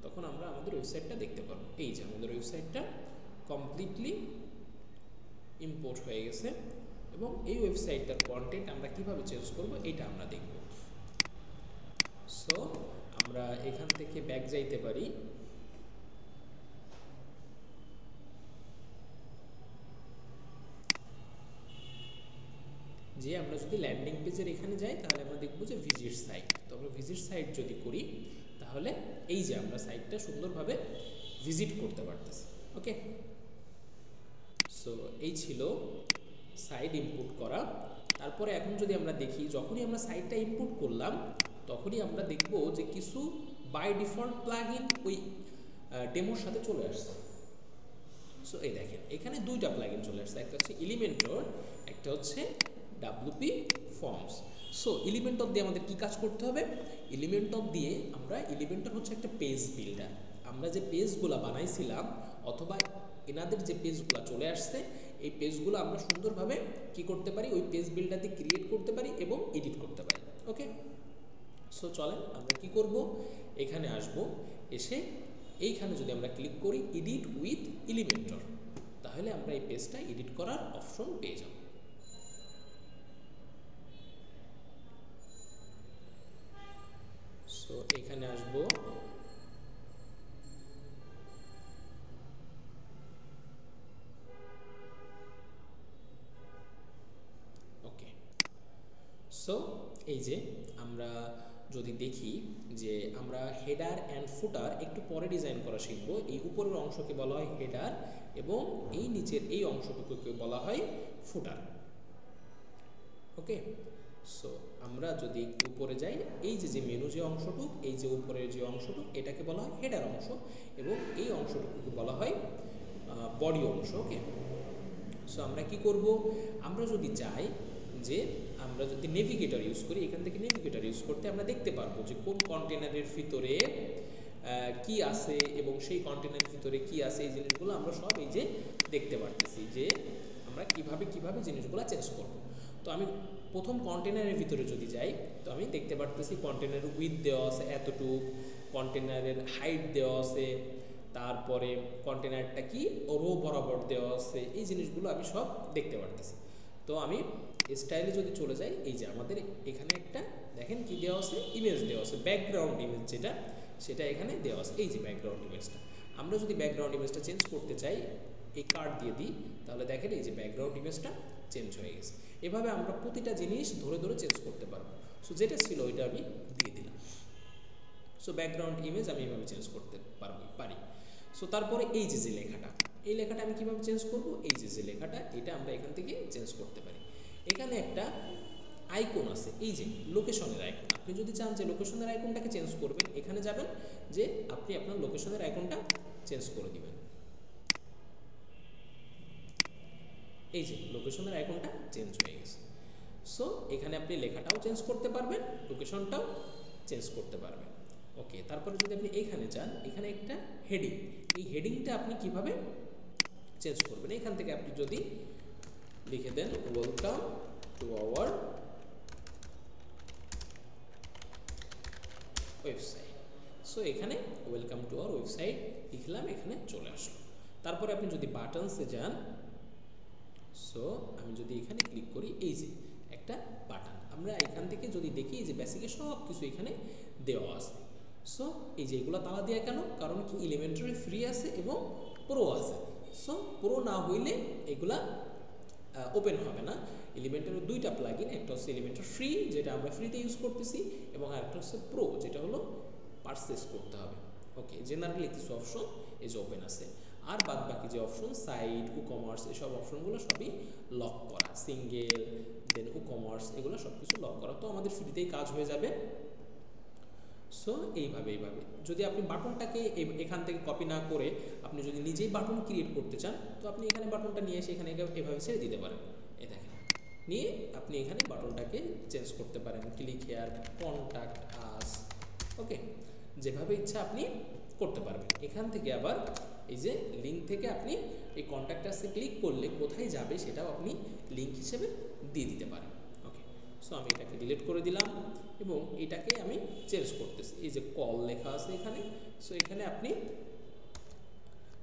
তখন আমরা আমাদের ওয়েবসাইটটা দেখতে পারবো। এই যে আমাদের ওয়েবসাইটটা কমপ্লিটলি ইম্পোর্ট হয়ে গেছে, এবং এই ওয়েবসাইটটার কন্টেন্ট আমরা কিভাবে চেঞ্জ করব এটা আমরা দেখব। সো আমরা এখান থেকে ব্যাক যাইতে পারি। যে আমরা যদি ল্যান্ডিং পেজের এখানে যাই তাহলে আমরা দেখব যে ভিজিট সাইট। তো আমরা ভিজিট সাইট যদি করি তাহলে এই যে আমরা সাইটটা সুন্দরভাবে ভিজিট করতে পারতেছি। ওকে, সো এই ছিল সাইট ইনপুট করা। তারপরে এখন যদি আমরা দেখি, যখনই আমরা সাইটটা ইনপুট করলাম তখনই আমরা দেখব যে কিছু বাই ডিফল্ট প্লাগইন ওই ডেমোর সাথে চলে আসছে। সো এই দেখেন এখানে দুইটা প্লাগইন চলে আসছে, একটা হচ্ছে এলিমেন্টর, একটা হচ্ছে WP ফর্মস। সো এলিমেন্টর দিয়ে আমাদের কি কাজ করতে হবে, এলিমেন্টর দিয়ে আমরা, এলিমেন্টর হচ্ছে একটা পেজ বিল্ডার। আমরা যে পেজগুলো বানাইছিলাম অথবা এনাদের যে পেজগুলো চলে আসছে এই পেজগুলো আমরা সুন্দরভাবে কি করতে পারি, ওই পেজ বিল্ডার দিয়ে ক্রিয়েট করতে পারি এবং এডিট করতে পারি। ওকে, সো চলেন আমরা কি করব, এখানে আসব, এসে এইখানে যদি আমরা ক্লিক করি এডিট উইথ এলিমেন্টর, তাহলে আমরা এই পেজটা এডিট করার অপশন পেয়ে যাব। সো এখানে আসব, ওকে। সো এই যে আমরা যদি দেখি যে আমরা হেডার অ্যান্ড ফুটার একটু পরে ডিজাইন করা শিখব। এই উপরের অংশকে বলা হয় হেডার এবং এই নিচের এই অংশটুকুকে বলা হয় ফুটার। ওকে, সো আমরা যদি উপরে যাই, এই যে মেনু যে অংশটুক, এই যে উপরের যে অংশটুক, এটাকে বলা হয় হেডার অংশ এবং এই অংশটুকুকে বলা হয় বডি অংশ। ওকে, সো আমরা কি করব, আমরা যদি চাই যে আমরা যদি নেভিগেটর ইউজ করি, এখান থেকে নেভিগেটর ইউজ করতে আমরা দেখতে পারবো যে কোন কন্টেনারের ভিতরে কি আছে এবং সেই কন্টেনারের ভিতরে কি আছে, এই জিনিসগুলো আমরা সব এই যে দেখতে পারতেছি যে আমরা কিভাবে জিনিসগুলো চেঞ্জ করব। তো আমি প্রথম কন্টেনারের ভিতরে যদি যাই তো আমি দেখতে পারতেছি কন্টেনারের উইথ দেওয়া আছে এতটুক, কন্টেনারের হাইট দেওয়া আছে, তারপরে কন্টেনারটা কি রো বরাবর দেওয়া আছে, এই জিনিসগুলো আমি সব দেখতে পারতেছি। তো আমি স্টাইলে যদি চলে যাই, এই যে আমাদের এখানে একটা দেখেন কি দেওয়া আছে, ইমেজ দেওয়া আছে, ব্যাকগ্রাউন্ড ইমেজ যেটা, সেটা এখানে দেওয়া আছে। এই যে ব্যাকগ্রাউন্ড ইমেজটা, আমরা যদি ব্যাকগ্রাউন্ড ইমেজটা চেঞ্জ করতে চাই, এই কার্ড দিয়ে দিই, তাহলে দেখেন এই যে ব্যাকগ্রাউন্ড ইমেজটা চেঞ্জ হয়ে গেছে। এভাবে আমরা প্রতিটা জিনিস ধরে ধরে চেঞ্জ করতে পারবো। সো যেটা ছিল ওইটা আমি দিয়ে দিলাম। সো ব্যাকগ্রাউন্ড ইমেজ আমি এভাবে চেঞ্জ করতে পারি। সো তারপরে এই যে লেখাটা, এই লেখাটা আমি কিভাবে চেঞ্জ করব, এই যে লেখাটা এটা আমরা এখান থেকে চেঞ্জ করতে পারি। এখানে একটা আইকন আছে, এই যে লোকেশনের আইকন। আপনি যদি চান যে লোকেশনের আইকনটাকে চেঞ্জ করবেন, এখানে যাবেন যে আপনি আপনার লোকেশনের আইকনটা চেঞ্জ করে দিবেন। এই যে লোকেশনের আইকনটা চেঞ্জ হয়ে গেছে। সো এখানে আপনি লেখাটাও চেঞ্জ করতে পারবেন, লোকেশনটাও চেঞ্জ করতে পারবেন। ওকে, তারপরে যদি আপনি এখানে যান, এখানে একটা হেডিং, এই হেডিংটা আপনি কিভাবে চেঞ্জ করবেন, এখান থেকে আপনি যদি লিখে দেন welcome to our website. So এখানে ওয়েলকাম টু আওয়ার ওয়েবসাইট লিখলাম, এখানে চলে আসলো। তারপরে আপনি যদি বাটনসে যান, সো আমি যদি এখানে ক্লিক করি, এই যে একটা বাটন, আমরা এখান থেকে যদি দেখি যে বেসিকে সব কিছু এখানে দেওয়া আছে। সো এই যে এগুলো তালা দেওয়া কেন, কারণ কি এলিমেন্টারি ফ্রি আছে এবং প্রো আছে। সো প্রো না হইলে এগুলা ওপেন হবে না। এলিমেন্টারের দুইটা প্লাগইন, একটা হচ্ছে এলিমেন্টার ফ্রি যেটা আমরা ফ্রিতে ইউজ করতেছি, এবং আরেকটা হচ্ছে প্রো যেটা হলো পারচেস করতে হবে। ওকে, জেনারেলি কিছু অপশন এই যে ওপেন আছে, আর বাদ বাকি যে অপশন সাইট, কমার্স, এসব অপশনগুলো সবই লক করা, সিঙ্গেল দেন কমার্স, এগুলো সব কিছু লক করা। তো আমাদের ফ্রিতেই কাজ হয়ে যাবে। সো এইভাবে যদি আপনি বাটনটাকে এখান থেকে কপি না করে আপনি যদি নিজেই বাটন ক্রিয়েট করতে চান, তো আপনি এখানে বাটনটা নিয়ে এসে এখানে এভাবে ছেড়ে দিতে পারেন। এই দেখেন, নিয়ে আপনি এখানে বাটনটাকে চেঞ্জ করতে পারেন, ক্লিক হেয়ার, কন্ট্যাক্ট আস, ওকে, যেভাবে ইচ্ছা আপনি করতে পারবেন। এখান থেকে আবার এই যে লিঙ্ক থেকে আপনি এই কন্ট্যাক্ট আসে ক্লিক করলে কোথায় যাবে সেটাও আপনি লিঙ্ক হিসেবে দিয়ে দিতে পারেন। ওকে, সো আমি এটাকে ডিলিট করে দিলাম এবং এটাকে আমি চেঞ্জ করতেছি। এই যে কল লেখা আছে এখানে, সো এখানে আপনি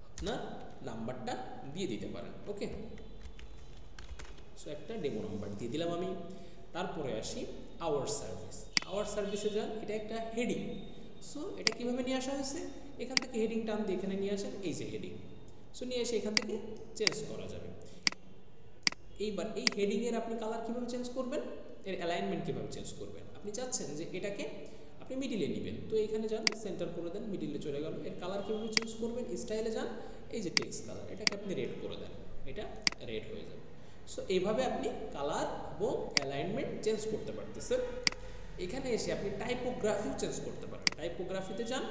আপনার নাম্বারটা দিয়ে দিতে পারেন। ওকে, সো একটা ডেমো নাম্বার দিয়ে দিলাম আমি। তারপরে আসি আওয়ার সার্ভিস। আওয়ার সার্ভিসে যান, এটা একটা হেডিং। সো এটা কীভাবে নিয়ে আসা হয়েছে, এখান থেকে হেডিং টান দিয়ে এখানে নিয়ে আসেন, এই যে হেডিং। সো নিয়ে এসে এখান থেকে চেঞ্জ করা যাবে। এইবার এই হেডিংয়ের আপনি কালার কীভাবে চেঞ্জ করবেন, এর অ্যালাইনমেন্ট কীভাবে চেঞ্জ করবেন। আপনি চাচ্ছেন যে এটাকে আপনি মিডিলে নেবেন, তো এখানে যান, সেন্টার করে দেন, মিডিলে চলে গেল। এর কালার কীভাবে চেঞ্জ করবেন, স্টাইলে যান, এই যে টেক্সট কালার, এটাকে আপনি রেড করে দেন, এটা রেড হয়ে যাবে। সো এইভাবে আপনি কালার এবং অ্যালাইনমেন্ট চেঞ্জ করতে পারতেছেন। এখানে এসে আপনি টাইপোগ্রাফিও চেঞ্জ করতে পারেন। টাইপোগ্রাফিতে যান,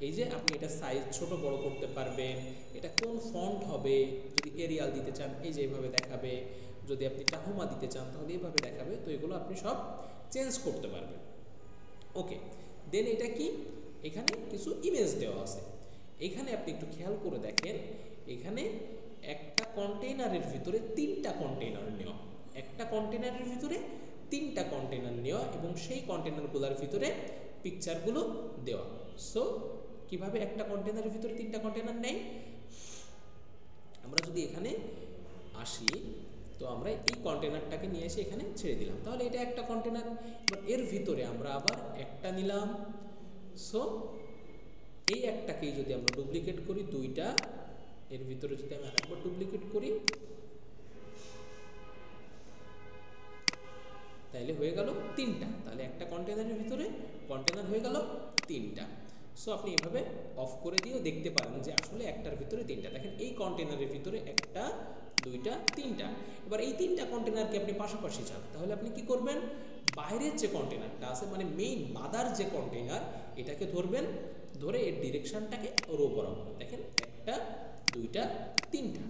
এই যে আপনি এটা সাইজ ছোট বড় করতে পারবেন, এটা কোন ফন্ট হবে, যদি এরিয়াল দিতে চান এই যে এইভাবে দেখাবে, যদি আপনি টাহুমা দিতে চান তাহলে এইভাবে দেখাবে। তো এগুলো আপনি সব চেঞ্জ করতে পারবেন। ওকে, দেন এটা কি, এখানে কিছু ইমেজ দেওয়া আছে। এখানে আপনি একটু খেয়াল করে দেখেন, এখানে একটা কন্টেইনারের ভিতরে তিনটা কন্টেইনার নেওয়া, একটা কন্টেইনারের ভিতরে তিনটা কন্টেইনার নেওয়া, এবং সেই কন্টেইনারগুলোর ভিতরে পিকচারগুলো দেওয়া। সো কিভাবে একটা কন্টেইনারের ভিতরে তিনটা কন্টেইনার নেই, আমরা যদি এখানে আসি, তো আমরা এই কন্টেইনারটাকে নিয়ে এসে এখানে ছেড়ে দিলাম, তাহলে এটা একটা কন্টেইনার। এবার এর ভিতরে আমরা আবার একটা নিলাম। সো এই একটাকেই যদি আমরা ডুপ্লিকেট করি, দুইটা, এর ভিতরে যদি আমি আরেকবার ডুপ্লিকেট করি, তাহলে হয়ে গেল তিনটা। তাহলে একটা কন্টেইনারের ভিতরে কন্টেইনার হয়ে গেল তিনটা। সো আপনি এভাবে অফ করে দিয়েও দেখতে পারেন যে আসলে একটার ভিতরে তিনটা। দেখেন এই কন্টেইনারের ভিতরে একটা, দুইটা, তিনটা। এবার এই তিনটা কন্টেইনারকে আপনি পাশাপাশি চান, তাহলে আপনি কি করবেন, বাইরের যে কন্টেইনারটা আছে মানে মেইন মাদার যে কন্টেইনার, এটাকে ধরবেন, ধরে এর ডিরেকশনটাকে রো বরাবর, দেখেন একটা, দুইটা, তিনটা,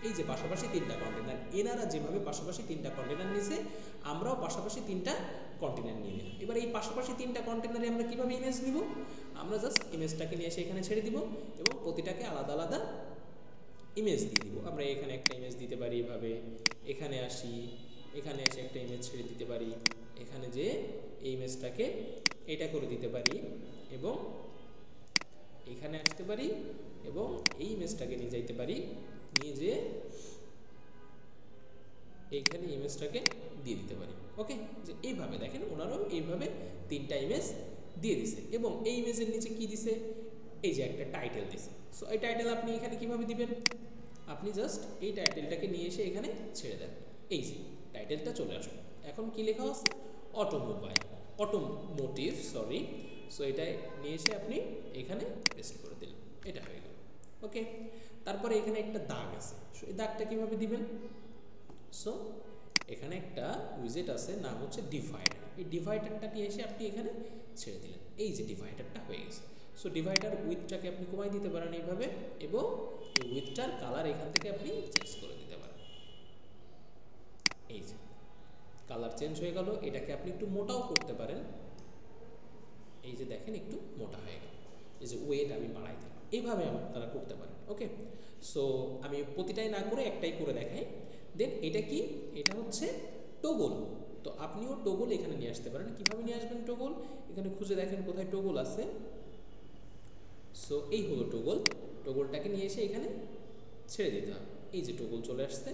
এই যে পাশাপাশি তিনটা কন্টেইনার। এনারা যেভাবে পাশাপাশি তিনটা কন্টেইনার নিয়েছে, আমরাও পাশাপাশি তিনটা কন্টেইনার নিয়ে নিলাম। এবার এই পাশাপাশি তিনটা কন্টেইনারে আমরা কিভাবে ইমেজ নিব, আমরা জাস্ট ইমেজটাকে নিয়ে এসে এখানে ছেড়ে দিব এবং প্রতিটাকে আলাদা আলাদা ইমেজ দিয়ে দিব। আমরা এখানে একটা ইমেজ দিতে পারি এভাবে, এখানে আসি, এখানে এসে একটা ইমেজ ছেড়ে দিতে পারি, এখানে যে এই ইমেজটাকে এটা করে দিতে পারি, এবং এখানে আসতে পারি এবং এই ইমেজটাকে নিয়ে যাইতে পারি, নিয়ে যে এইখানে ইমেজটাকে দিয়ে দিতে পারি। ওকে, যে এইভাবে দেখেন ওনারাও এইভাবে তিনটা ইমেজ দিয়ে দিছে, এবং এই ইমেজের নিচে কি দিছে, এই যে একটা টাইটেল দিছে। সো এই টাইটেল আপনি এখানে কিভাবে দিবেন, আপনি জাস্ট এই টাইটেলটাকে নিয়ে এসে এখানে ছেড়ে দেন, এই যে টাইটেলটা চলে আসবে। এখন কি লেখা আছে, অটোমোটিভ, সরি। সো এটা নিয়ে এসে আপনি এখানে পেস্ট করে দিলেন, এটা হয়ে গেল। ওকে, তারপরে এখানে একটা দাগ আছে, সো এই দাগটা কিভাবে দিবেন? সো এখানে একটা উইজেট আছে, নাম হচ্ছে ডিভাইডার। এই ডিভাইডারটা নিয়ে এসে আপনি এখানে ছেড়ে দিলেন, এই যে ডিভাইডারটা হয়ে গেছে। সো ডিভাইডার উইথটাকে আপনি কমাই দিতে পারেন এইভাবে, এবং এই উইথটার কালার এখান থেকে আপনি চেঞ্জ করে দিতে পারেন। এই যে কালার চেঞ্জ হয়ে গেল। এটাকে আপনি একটু মোটাও করতে পারেন, এই যে দেখেন একটু মোটা হয়ে গেল, এই যে ওয়েট আমি বাড়াই দিলাম, এইভাবে আপনারা করতে পারেন। ওকে, সো আমি প্রতিটাই না করে একটাই করে দেখাই। দেন এটা কি? এটা হচ্ছে টগল। তো আপনিও টগল এখানে নিয়ে আসতে পারেন। কিভাবে নিয়ে আসবেন টগল? এখানে খুঁজে দেখেন কোথায় টগল আছে। সো এই হলো টগল। টগলটাকে নিয়ে এসে এখানে ছেড়ে দিতে হবে। এই যে টগল চলে আসছে,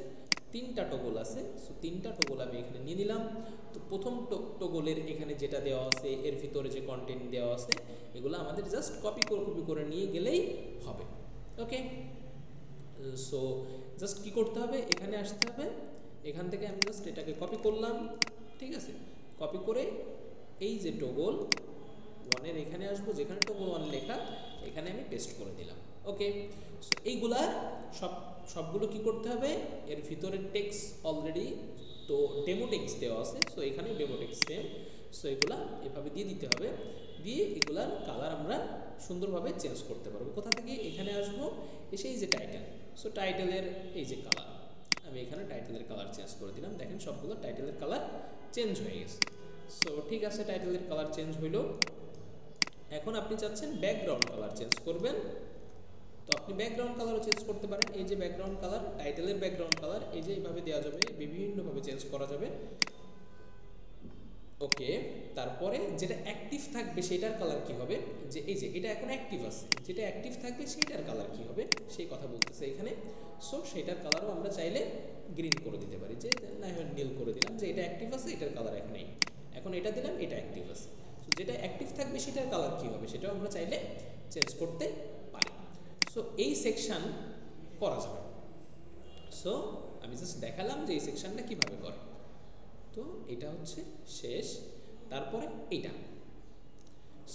তিনটা টগল আছে। সো তিনটা টগল আমি এখানে নিয়ে নিলাম। তো প্রথম টগলের এখানে যেটা দেওয়া আছে, এর ভিতরে যে কন্টেন্ট দেওয়া আছে, এগুলো আমাদের জাস্ট কপি করে নিয়ে গেলেই হবে। ওকে, সো জাস্ট কি করতে হবে? এখানে আসতে হবে, এখান থেকে আমি জাস্ট এটাকে কপি করলাম, ঠিক আছে? কপি করে এই যে টগল ওয়ানের এখানে আসবো, যেখানে টগল ওয়ান লেখা, এখানে আমি পেস্ট করে দিলাম। ওকে, সো এইগুলার সবগুলো কি করতে হবে? এর ভিতরে টেক্সট অলরেডি তো ডেমো টেক্সট দেওয়া আছে, সো এখানে ডেমো টেক্সট সেম। সো এগুলা এভাবে দিয়ে দিতে হবে, দিয়ে এগুলার কালার আমরা সুন্দরভাবে চেঞ্জ করতে পারবো। কোথা থেকে? এখানে আসবো, এসে এই যে টাইটেল, সো টাইটেলের এই যে কালার, আমি এখানে টাইটেলের কালার চেঞ্জ করে দিলাম। দেখেন সবগুলো টাইটেলের কালার চেঞ্জ হয়ে গেছে। সো ঠিক আছে, টাইটেলের কালার চেঞ্জ হইল। এখন আপনি চাচ্ছেন ব্যাকগ্রাউন্ড কালার চেঞ্জ করবেন, তো আপনি ব্যাকগ্রাউন্ড কালারও চেঞ্জ করতে পারেন। এই যে ব্যাকগ্রাউন্ড কালার, টাইটেলের ব্যাকগ্রাউন্ড কালার, এই যে এইভাবে দেওয়া যাবে, বিভিন্নভাবে চেঞ্জ করা যাবে। ওকে, তারপরে যেটা অ্যাক্টিভ থাকবে সেটার কালার কি হবে? যে এই যে এটা এখন অ্যাক্টিভ আছে, যেটা অ্যাক্টিভ থাকবে সেটার কালার কি হবে সেই কথা বলতেছে এখানে। সো সেটার কালারও আমরা চাইলে গ্রিন করে দিতে পারি, যে না হয় নীল করে দিলাম, যে এটা অ্যাক্টিভ আছে এটার কালার এখন এই, এখন এটা দিলাম এটা অ্যাক্টিভ আছে। সো যেটা অ্যাক্টিভ থাকবে সেটার কালার কি হবে সেটাও আমরা চাইলে চেঞ্জ করতে পারি। সো এই সেকশন করা যাবে। সো আমি জাস্ট দেখালাম যে এই সেকশনটা কিভাবে করে। তো এটা হচ্ছে শেষ, তারপরে এইটা।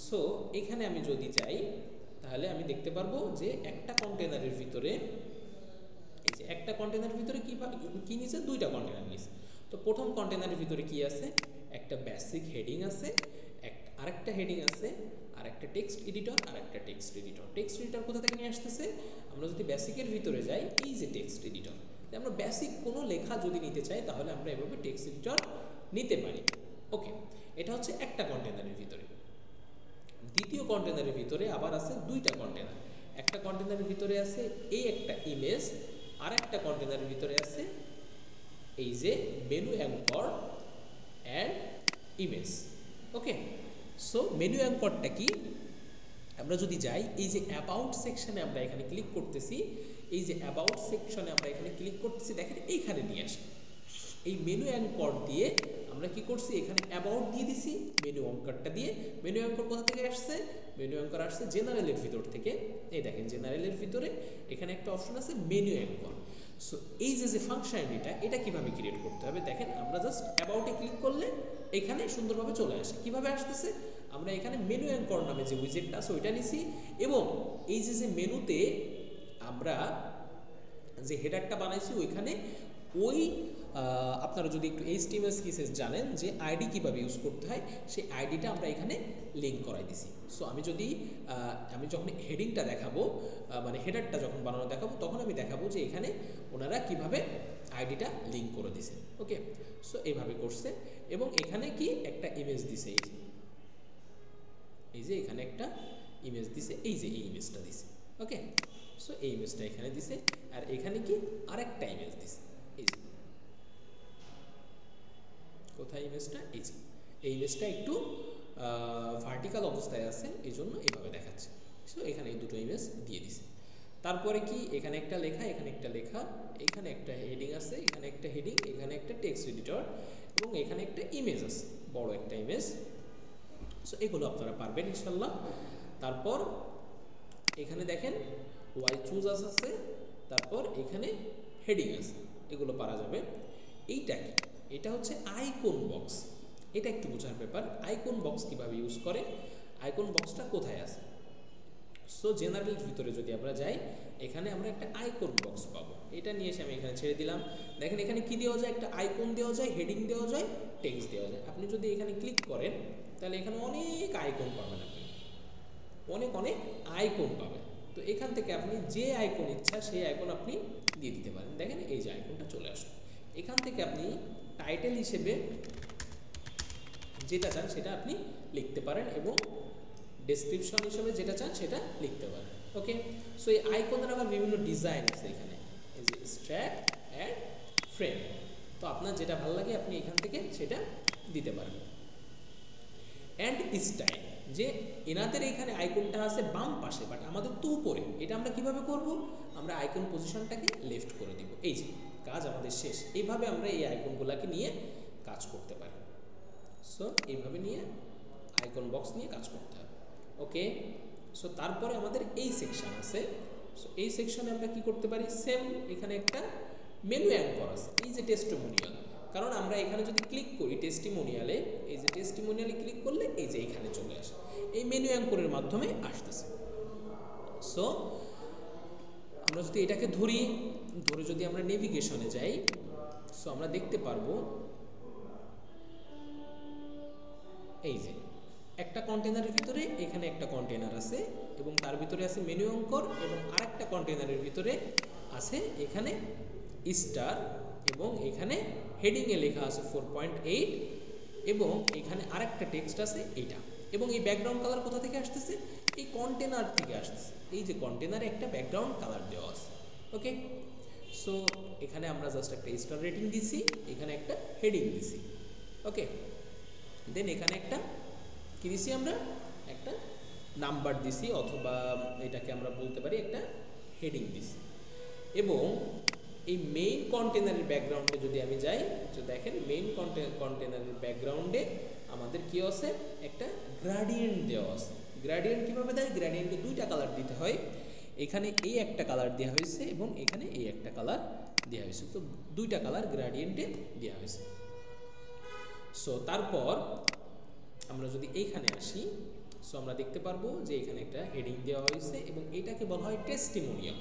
সো এখানে আমি যদি যাই তাহলে আমি দেখতে পারবো যে একটা কন্টেনারের ভিতরে, এই যে একটা কন্টেনারের ভিতরে কি নিছে? দুইটা কন্টেনার নিছে। তো প্রথম কন্টেনারের ভিতরে কি আছে? একটা বেসিক হেডিং আছে, আরেকটা হেডিং আছে, আর একটা টেক্সট এডিটর, আর একটা টেক্সট এডিটর। টেক্সট এডিটর কোথা থেকে নিয়ে আসতেছে? আমরা যদি বেসিকের ভিতরে যাই, এই যে টেক্সট এডিটর, আমরা বেসিক কোনো লেখা যদি নিতে চাই তাহলে আমরা এভাবে টেক্সট এডিটর নিতে পারি। ওকে, এটা হচ্ছে একটা কন্টেনারের ভিতরে। দ্বিতীয় কন্টেনারের ভিতরে আবার আছে দুইটা কন্টেনার। একটা কন্টেনারের ভিতরে আছে এই একটা ইমেজ, আর একটা কন্টেনারের ভিতরে আছে এই যে menu anchor and image. Okay, so menu অ্যাঙ্করটা কি? আমরা যদি যাই, এই যে অ্যাবাউট সেকশনে আমরা এখানে ক্লিক করতেছি, এই যে অ্যাবাউট সেকশনে আমরা এখানে ক্লিক করতেছি, দেখেন এইখানে নিয়ে আসে। এই মেনু অ্যাঙ্কর দিয়ে আমরা কি করছি? এখানে অ্যাবাউট দিয়ে দিছি মেনু অ্যাঙ্করটা দিয়ে। মেনু অ্যাঙ্কর কোথা থেকে আসছে? মেনু অ্যাঙ্কর আসছে জেনারেলের ভিতর থেকে। এই দেখেন জেনারেলের ভিতরে এখানে একটা অপশন আছে মেনু অ্যাঙ্কর। সো এই যে ফাংশনালিটিটা, এটা কিভাবে ক্রিয়েট করতে হবে? দেখেন আমরা জাস্ট অ্যাবাউটে ক্লিক করলে এখানে সুন্দরভাবে চলে আসে। কিভাবে আসতেছে? আমরা এখানে মেনু অ্যাঙ্কর নামে যে উইজেটটা আছে ওইটা নিছি, এবং এই যে মেনুতে আমরা যে হেডারটা বানাইছি ওইখানে ওই আপনারা যদি একটু HTML CSS জানেন যে আইডি কীভাবে ইউজ করতে হয়, সেই আইডিটা আমরা এখানে লিঙ্ক করাই দিছি। সো আমি যখন হেডিংটা দেখাবো, মানে হেডারটা যখন বানানো দেখাবো, তখন আমি দেখাবো যে এখানে ওনারা কিভাবে আইডিটা লিঙ্ক করে দিছে। ওকে, সো এইভাবে করছে, এবং এখানে কি একটা ইমেজ দিছে, এই যে এখানে একটা ইমেজ দিছে, এই যে এই ইমেজটা দিছে। ওকে, সো এই ইমেজটা এখানে দিছে, আর এখানে কি আরেকটা ইমেজ দিছে, এই যে কোথায় ইমেজটা? এই যে এই ইমেজটা একটু ভার্টিক্যাল অবস্থায় আছে, এই জন্য এইভাবে দেখাচ্ছে। সো এখানে এই দুটো ইমেজ দিয়ে দিছে। তারপরে কি? এখানে একটা লেখা, এখানে একটা লেখা, এখানে একটা হেডিং আছে, এখানে একটা হেডিং, এখানে একটা টেক্সট এডিটর, এবং এখানে একটা ইমেজ আছে, বড় একটা ইমেজ। সো এগুলো আপনারা পারবেন ইনশাল্লাহ। তারপর এখানে দেখেন ওয়াই চুজ আছে, তারপর এখানে হেডিং আছে, এগুলো পারা যাবে। এইটা কি? এটা হচ্ছে আইকন বক্স। এটা একটু বোঝার ব্যাপার। আইকন বক্স কিভাবে ইউজ করে, আইকন বক্সটা কোথায় আছে? সো জেনারেলের ভিতরে যদি আমরা যাই, এখানে আমরা একটা আইকন বক্স পাবো। এটা নিয়ে এসে আমি এখানে ছেড়ে দিলাম। দেখেন এখানে কি দেওয়া যায়, একটা আইকন দেওয়া যায়, হেডিং দেওয়া যায়, টেক্সট দেওয়া যায়। আপনি যদি এখানে ক্লিক করেন তাহলে এখানে অনেক আইকন পাবেন, আপনি অনেক অনেক আইকন পাবেন। তো এখান থেকে আপনি যে আইকন ইচ্ছা সেই আইকন আপনি দিয়ে দিতে পারেন। দেখেন এই যে আইকনটা চলে আসলো। এখান থেকে আপনি টাইটেল হিসেবে যেটা চান সেটা আপনি লিখতে পারেন এবং ডেসক্রিপশন হিসেবে যেটা চান সেটা লিখতে পারেন। ওকে, সো এই আইকনের আবার বিভিন্ন ডিজাইন আছে এখানে, এই যে স্ট্র্যাক, অ্যাড, ফ্রেম। তো আপনার যেটা ভালো লাগে আপনি এখান থেকে সেটা দিতে পারেন। অ্যান্ড স্টাইল, যে এনাদের এখানে আইকনটা আছে বাম পাশে, বাট আমাদের তো উপরে। এটা আমরা কিভাবে করব, আমরা আইকন পজিশনটাকে লেফট করে দিব। এই যে কাজ আমাদের শেষ। এইভাবে আমরা এই আইকনগুলোকে নিয়ে কাজ করতে পারি। সো এইভাবে নিয়ে আইকন বক্স নিয়ে কাজ করতে হবে। ওকে, সো তারপরে আমাদের এই সেকশন আছে। সো এই সেকশনে আমরা কি করতে পারি, সেম এখানে একটা মেনু অ্যাঙ্কর আছে, এই যে টেস্টিমোনিয়াল। কারণ আমরা এখানে যদি ক্লিক করি টেস্টিমোনিয়ালে, এই যে টেস্টিমোনিয়ালে ক্লিক করলে এই যে এখানে চলে আসে, এই মেনু অ্যাঙ্করের মাধ্যমে আসতেছে। সো আমরা যদি এটাকে ধরে যদি আমরা নেভিগেশনে যাই, সো আমরা দেখতে পারবো এই যে একটা কন্টেনারের ভিতরে এখানে একটা কন্টেনার আছে এবং তার ভিতরে আছে মেনু অ্যাঙ্কর, এবং আরেকটা কন্টেনারের ভিতরে আছে এখানে স্টার, এবং এখানে হেডিংয়ে লেখা আছে 4.8, এবং এখানে আরেকটা টেক্সট আছে এইটা। এবং এই ব্যাকগ্রাউন্ড কালার কোথা থেকে আসতেছে, এই কন্টেনার থেকে আসতেছে। এই যে কন্টেনারে একটা ব্যাকগ্রাউন্ড কালার দেওয়া আছে। ওকে, সো এখানে আমরা জাস্ট একটা স্টার রেটিং দিছি, এখানে একটা হেডিং দিছি। ওকে, দেন এখানে একটা কি দিছি, আমরা একটা নাম্বার দিছি, অথবা এটাকে আমরা বলতে পারি একটা হেডিং দিছি। এবং এই মেইন কন্টেনারের ব্যাকগ্রাউন্ডে যদি আমি যাই, তো দেখেন মেইন কন্টেনারের ব্যাকগ্রাউন্ডে আমাদের কি আছে, একটা গ্রেডিয়েন্ট দেওয়া আছে। গ্রেডিয়েন্ট কীভাবে দেয়, গ্রেডিয়েন্টে দুইটা কালার দিতে হয়। এখানে এই একটা কালার দেওয়া হয়েছে এবং এখানে এই একটা কালার দেওয়া হয়েছে। তো দুইটা কালার গ্রেডিয়েন্টে দেওয়া হয়েছে। সো তারপর আমরা যদি এইখানে আসি, সো আমরা দেখতে পারবো যে এখানে একটা হেডিং দেওয়া হয়েছে এবং এটাকে বলা হয় টেস্টিমোনিয়াল।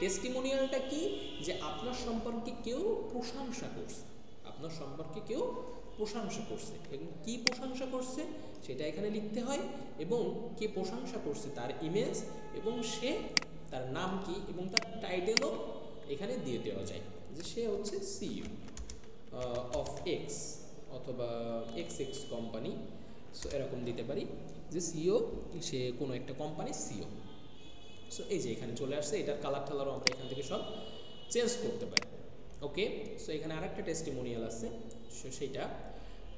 টেস্টিমোনিয়ালটা কি, যে আপনার সম্পর্কে কেউ প্রশংসা করছে, আপনার সম্পর্কে কেউ প্রশংসা করছে, এবং কি প্রশংসা করছে সেটা এখানে লিখতে হয়, এবং কে প্রশংসা করছে তার ইমেজ, এবং সে তার নাম কি এবং তার টাইটেলও এখানে দিয়ে দেওয়া যায়, যে সে হচ্ছে সিইও অফ এক্স অথবা এক্স কোম্পানি। সো এরকম দিতে পারি যে সিইও, সে কোনো একটা কোম্পানির সিইও। সো এই যে এখানে চলে আসছে, এটার কালার টালারও আমরা এখান থেকে সব চেঞ্জ করতে পারি। ওকে, সো এখানে আরেকটা টেস্টিমোনিয়াল আছে, সো সেইটা।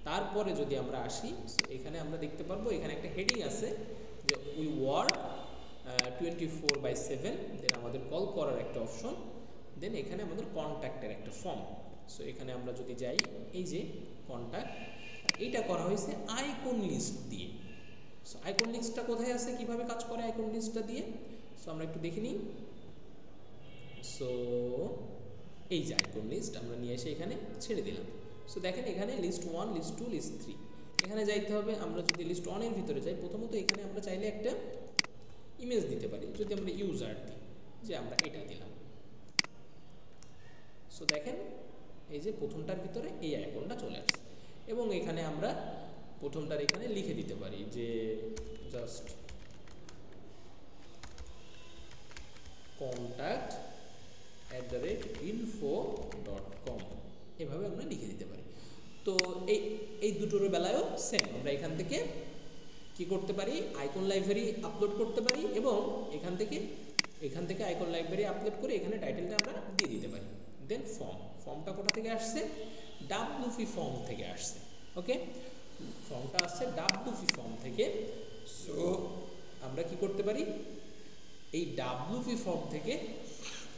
তারপরে যদি আমরা আসি, সো এখানে আমরা দেখতে পারবো এখানে একটা হেডিং আছে যে উই ওয়ার্ক 24/7, দেন আমাদের কল করার একটা অপশন, দেন এখানে আমাদের কন্ট্যাক্টের একটা ফর্ম। সো এখানে আমরা যদি যাই, এই যে কন্ট্যাক্ট, এইটা করা হয়েছে আইকন লিস্ট দিয়ে। সো আইকন লিস্টটা কোথায় আছে, কিভাবে কাজ করে আইকন লিস্টটা দিয়ে, সো আমরা একটু দেখে নিই। সো এই যে আইকন লিস্ট আমরা নিয়ে এসে এখানে ছেড়ে দিলাম। সো দেখেন এখানে লিস্ট 1, লিস্ট 2, লিস্ট 3 এখানে যাইতে হবে। আমরা যদি লিস্ট 1 এর ভিতরে যাই, প্রথমত এখানে আমরা চাইলে একটা ইমেজ দিতে পারি, যদি আমরা ইউজার দিই, যে আমরা এটা দিলাম। সো দেখেন এই যে প্রথমটার ভিতরে এই আইকনটা চলে আসছে, এবং এখানে আমরা প্রথমটার এখানে লিখে দিতে পারি যে জাস্ট contact@info.com, এভাবে আমরা লিখে দিতে পারি। তো এই দুটোর বেলায়ও সেম, আমরা এখান থেকে কি করতে পারি, আইকন লাইব্রেরি আপলোড করতে পারি, এবং এখান থেকে আইকন লাইব্রেরি আপলোড করে এখানে টাইটেলটা আমরা দিয়ে দিতে পারি। দেন ফর্মটা কোথা থেকে আসছে, ডাব্লুপি ফর্ম থেকে আসছে। ওকে, ফর্মটা আসছে ডাব্লুপি ফর্ম থেকে। সো আমরা কি করতে পারি, এই ডাব্লুপি ফর্ম থেকে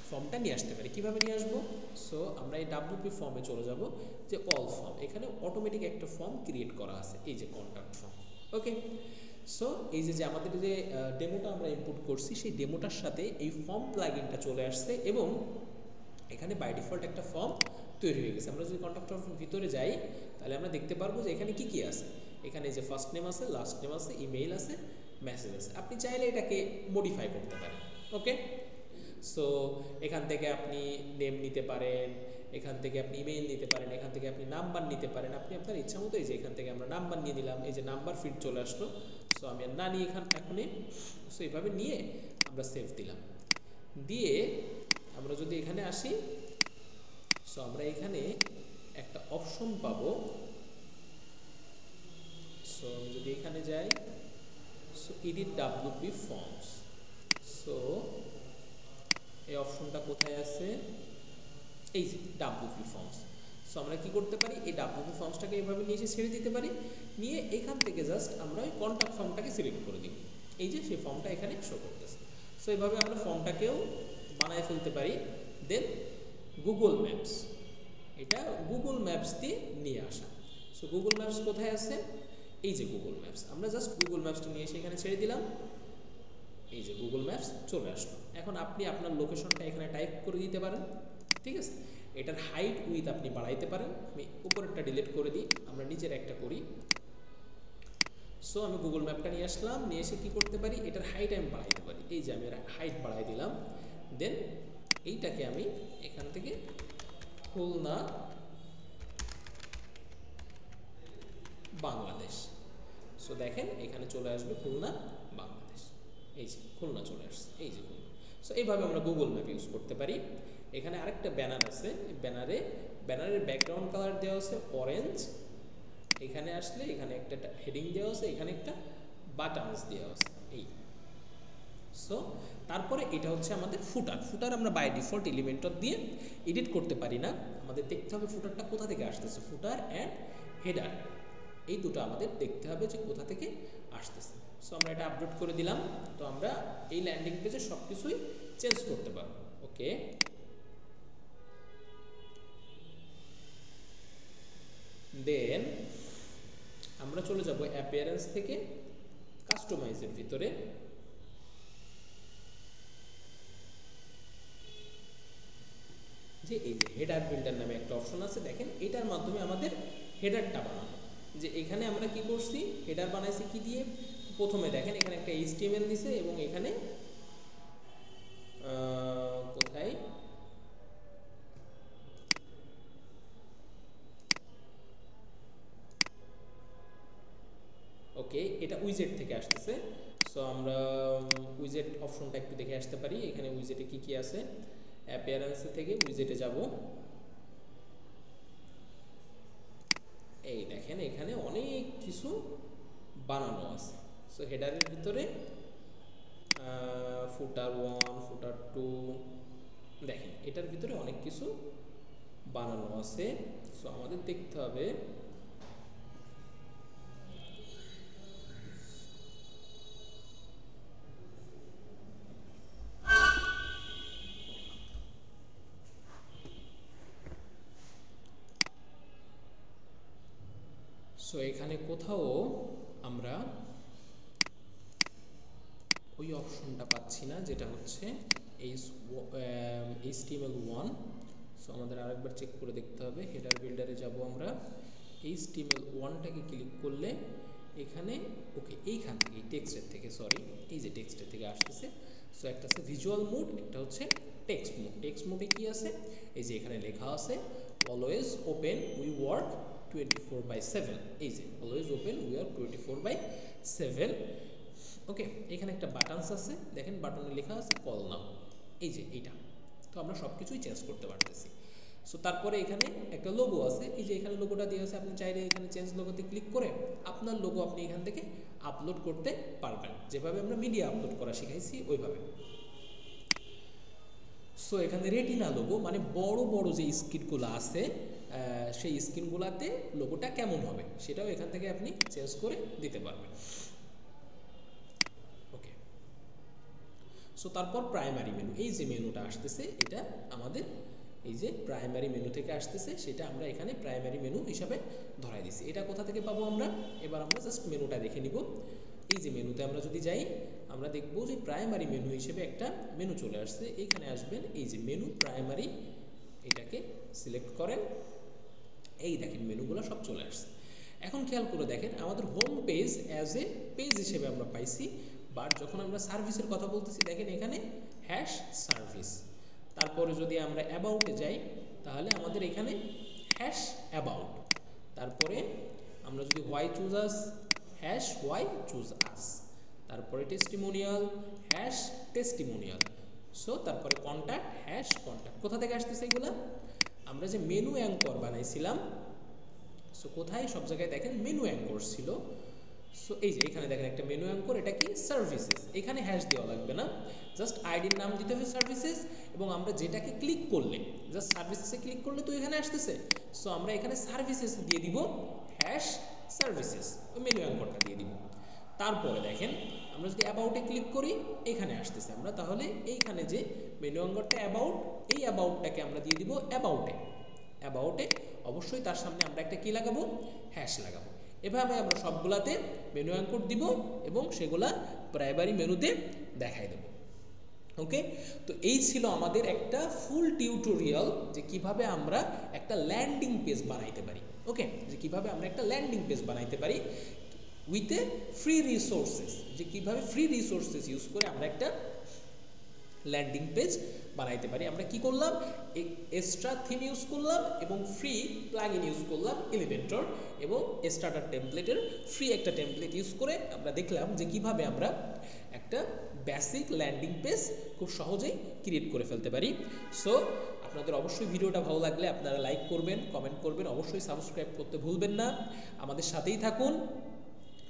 ফর্মটা নিয়ে আসতে পারি। কিভাবে নিয়ে আসবো, সো আমরা এই ডাব্লুপি ফর্মে চলে যাব, যে অল ফর্ম, এখানে অটোমেটিক একটা ফর্ম ক্রিয়েট করা আছে, এই যে কন্ট্যাক্ট ফর্ম। ওকে, সো এই যে আমাদের যে ডেমোটা আমরা ইনপুট করছি, সেই ডেমোটার সাথে এই ফর্ম প্লাগইনটা চলে আসছে, এবং এখানে বাই ডিফল্ট একটা ফর্ম তৈরি হয়ে গেছে। আমরা যদি কন্ট্যাক্ট ফর্মের ভিতরে যাই, তাহলে আমরা দেখতে পারবো যে এখানে কি কি আছে। এখানে যে ফার্স্ট নেম আছে, লাস্ট নেম আছে, ইমেইল আছে, মেসেজ আছে, আপনি চাইলে এটাকে মডিফাই করতে পারেন। ওকে, সো এখান থেকে আপনি নেম নিতে পারেন, এখান থেকে আপনি ইমেইল নিতে পারেন, এখান থেকে আপনি নাম্বার নিতে পারেন, আপনি আপনার ইচ্ছা মতো। এই যে এখান থেকে আমরা নাম্বার নিয়ে নিলাম, এই যে নাম্বার ফিল্ড চলে আসলো। সো আমি আর না নিয়ে এখনই, সো এইভাবে নিয়ে আমরা সেভ দিলাম। দিয়ে আমরা যদি এখানে আসি, সো আমরা এখানে একটা অপশন পাবো। সো আমি যদি এখানে যাই, so edit WP forms, so এই অপশনটা কোথায় আছে, এই যে ডাব্লিউপি ফর্মস। সো আমরা কি করতে পারি, এই ডাব্লিউপি ফর্মসটাকে এইভাবে নিয়ে এসে ছেড়ে দিতে পারি, নিয়ে এখান থেকে জাস্ট আমরা ওই কন্ট্যাক্ট ফর্মটাকে সিলেক্ট করে দিব। এই যে সেই ফর্মটা এখানে শো করতেছে। সো এইভাবে আমরা ফর্মটাকেও বানায় ফেলতে পারি। দেন গুগল ম্যাপস, এটা গুগল ম্যাপস দিয়ে নিয়ে আসা। সো গুগল ম্যাপস কোথায় আছে, এই যে গুগল ম্যাপস, আমরা জাস্ট গুগল ম্যাপসটা নিয়ে এসে এখানে ছেড়ে দিলাম। এই যে গুগল ম্যাপস চলে আসলো। এখন আপনি আপনার লোকেশনটা এখানে টাইপ করে দিতে পারেন, ঠিক আছে। এটার হাইট উইথ আপনি বাড়াইতে পারেন। আমি উপরেরটা ডিলিট করে দিই, আমরা নিচের একটা করি। সো আমি গুগল ম্যাপটা নিয়ে আসলাম, নিয়ে এসে কী করতে পারি, এটার হাইট আমি বাড়াইতে পারি। এই যে আমি হাইট বাড়াই দিলাম। দেন এইটাকে আমি এখান থেকে খুলনা বাংলাদেশ, সো দেখেন এখানে চলে আসবে খুলনা বাংলাদেশ। এই যে খুলনা চলে আসছে, এই যে খুলনা। সো এইভাবে আমরা গুগল ম্যাপ ইউজ করতে পারি। এখানে আরেকটা ব্যানার আছে, ব্যানারের ব্যাকগ্রাউন্ড কালার দেওয়া আছে অরেঞ্জ। এখানে আসলে এখানে একটা হেডিং দেওয়া আছে, এখানে একটা বাটনস দেওয়া আছে এই। সো তারপরে এটা হচ্ছে আমাদের ফুটার আমরা বাই ডিফল্ট এলিমেন্টর দিয়ে এডিট করতে পারি না, আমাদের দেখতে হবে ফুটারটা কোথা থেকে আসতেছে। ফুটার অ্যান্ড হেডার এই দুটো আমাদের দেখতে হবে যে কোথা থেকে আসতেছে। সো আমরা এটা আপডেট করে দিলাম। তো আমরা এই ল্যান্ডিং পেজে সব কিছুই চেঞ্জ করতে পারবো। ওকে, দেন আমরা চলে যাব অ্যাপিয়ারেন্স থেকে কাস্টমাইজের ভিতরে। যে এই যে হেডার বিল্ডার নামে একটা অপশন আছে, দেখেন এটার মাধ্যমে আমাদের হেডারটা বানানো। যে এখানে আমরা কি করছি, হেডার বানাইছি কি দিয়ে, প্রথমে দেখেন এখানে একটা HTML দিছে এবং এখানে কোথায় ওকে, এটা উইজেট থেকে আসতেছে। সো আমরা উইজেট অপশনটা একটু দেখে আসতে পারি। এখানে উইজেটে কি কি আছে, অ্যাপিয়ারেন্স থেকে উইজেটে যাব। এই দেখেন এখানে অনেক কিছু বানানো আছে। সো হেডারের ভিতরে ফুটার 1, ফুটার 2, দেখেন এটার ভিতরে অনেক কিছু বানানো আছে। সো আমাদের দেখতে হবে সো এখানে কোথাও আমরা ওই অপশনটা পাচ্ছি না, যেটা হচ্ছে HTML1। সো আমাদের আরেকবার চেক করে দেখতে হবে। হেডার বিল্ডারে যাব আমরা, HTML1টাকে ক্লিক করলে এখানে ওকে, এইখান থেকে টেক্সটের থেকে, সরি এই যে টেক্সটের থেকে আসতেছে। সো একটা আছে ভিজুয়াল মোড, একটা হচ্ছে টেক্সট মোড। টেক্সট মোডে কি আছে, এই যে এখানে লেখা আছে অলওয়েজ ওপেন উই ওয়ার্ক 24/7। এই যে অলওয়েজ ওপেন উই ওয়ার্ক 24/7। ওকে, এখানে একটা বাটনস আছে, দেখেন বাটনে লেখা আছে কল নাও, এই যে এইটা। তো আমরা সব কিছুই চেঞ্জ করতে পারতেছি। সো তারপরে এখানে একটা লোগো আছে, এই যে এখানে লোগোটা দিয়ে আছে। আপনি চাইলে এখানে চেঞ্জ লোগোতে ক্লিক করে আপনার লোগো আপনি এখান থেকে আপলোড করতে পারবেন, যেভাবে আমরা মিডিয়া আপলোড করা শিখাইছি ওইভাবে। সো এখানে রেটিনা লোগো মানে বড় বড় যে স্ক্রিনগুলো আছে, সেই স্ক্রিনগুলোতে লোগোটা কেমন হবে সেটাও এখান থেকে আপনি চেঞ্জ করে দিতে পারবেন। ওকে, সো তারপর প্রাইমারি মেনু, এই যে মেনুটা আসতেছে এটা আমাদের এই যে প্রাইমারি মেনু থেকে আসতেছে, সেটা আমরা এখানে প্রাইমারি মেনু হিসাবে ধরাই দিছি। এটা কোথা থেকে পাবো আমরা, এবার আমরা জাস্ট মেনুটা দেখে নিব। এই যে মেনুতে আমরা যদি যাই, আমরা দেখব যে প্রাইমারি মেনু হিসেবে একটা মেনু চলে আসছে। এইখানে আসবেন, এই যে মেনু প্রাইমারি, এটাকে সিলেক্ট করেন। এই দেখেন মেনুগুলো সব চলে আসছে। এখন খেয়াল করে দেখেন আমাদের home page as a page হিসেবে আমরা পাইছি, বাট যখন আমরা সার্ভিসের কথা বলতেছি দেখেন এখানে হ্যাশ সার্ভিস। তারপরে যদি আমরা অ্যাবাউটে যাই তাহলে আমাদের এখানে হ্যাশ অ্যাবাউট। তারপরে আমরা যদি why choose us, hash why choose us. তারপরে টেস্টিমোনিয়াল, হ্যাশ টেস্টিমোনিয়াল। সো তারপরে কন্ট্যাক্ট, হ্যাশ কন্ট্যাক্ট। কোথা থেকে আসতেছে এগুলা? আমরা যে মেনু অ্যাঙ্কর বানাইছিলাম, সো কোথায় সব জায়গায় দেখেন মেনু অ্যাঙ্কর ছিল। সো এই যে এখানে দেখেন একটা মেনু অ্যাঙ্কর, এটা কি সার্ভিসেস। এখানে হ্যাশ দেওয়া লাগবে না, জাস্ট আইডির নাম দিতে হবে সার্ভিসেস, এবং আমরা যেটাকে ক্লিক করলে, জাস্ট সার্ভিসেসে ক্লিক করলে তো এখানে আসতেছে। সো আমরা এখানে সার্ভিসেস দিয়ে দিব হ্যাশ সার্ভিসেস, ওই মেনু অ্যাঙ্করটা দিয়ে দিব। তারপরে দেখেন আমরা যদি অ্যাবাউটে ক্লিক করি এখানে আসতেছে আমরা, তাহলে এইখানে যে মেনু অ্যাঙ্করটা অ্যাবাউট, এই অ্যাবাউটটাকে আমরা দিয়ে দিব অ্যাবাউটে। অ্যাবাউটে অবশ্যই তার সামনে আমরা একটা কি লাগাবো? হ্যাশ লাগাবো। এভাবে আমরা সবগুলাতে মেনু অ্যাঙ্কর দিব এবং সেগুলা প্রাইমারি মেনুতে দেখাই দেব। ওকে, তো এই ছিল আমাদের একটা ফুল টিউটোরিয়াল যে কিভাবে আমরা একটা ল্যান্ডিং পেজ বানাইতে পারি। ওকে, যে কিভাবে আমরা একটা ল্যান্ডিং পেজ বানাইতে পারি উইথ এ ফ্রি রিসোর্সেস, যে কিভাবে ফ্রি রিসোর্সেস ইউজ করে আমরা একটা ল্যান্ডিং পেজ বানাইতে পারি। আমরা কি করলাম? এক্সট্রা থিম ইউজ করলাম এবং ফ্রি প্লাগইন ইউজ করলাম এলিমেন্টর, এবং স্টার্টার টেমপ্লেটের ফ্রি একটা টেমপ্লেট ইউজ করে আমরা দেখলাম যে কিভাবে আমরা একটা বেসিক ল্যান্ডিং পেজ খুব সহজেই ক্রিয়েট করে ফেলতে পারি। সো আপনাদের অবশ্যই ভিডিওটা ভালো লাগলে আপনারা লাইক করবেন, কমেন্ট করবেন, অবশ্যই সাবস্ক্রাইব করতে ভুলবেন না। আমাদের সাথেই থাকুন।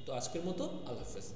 তো আজকের মতো আল্লাহ হাফেজ।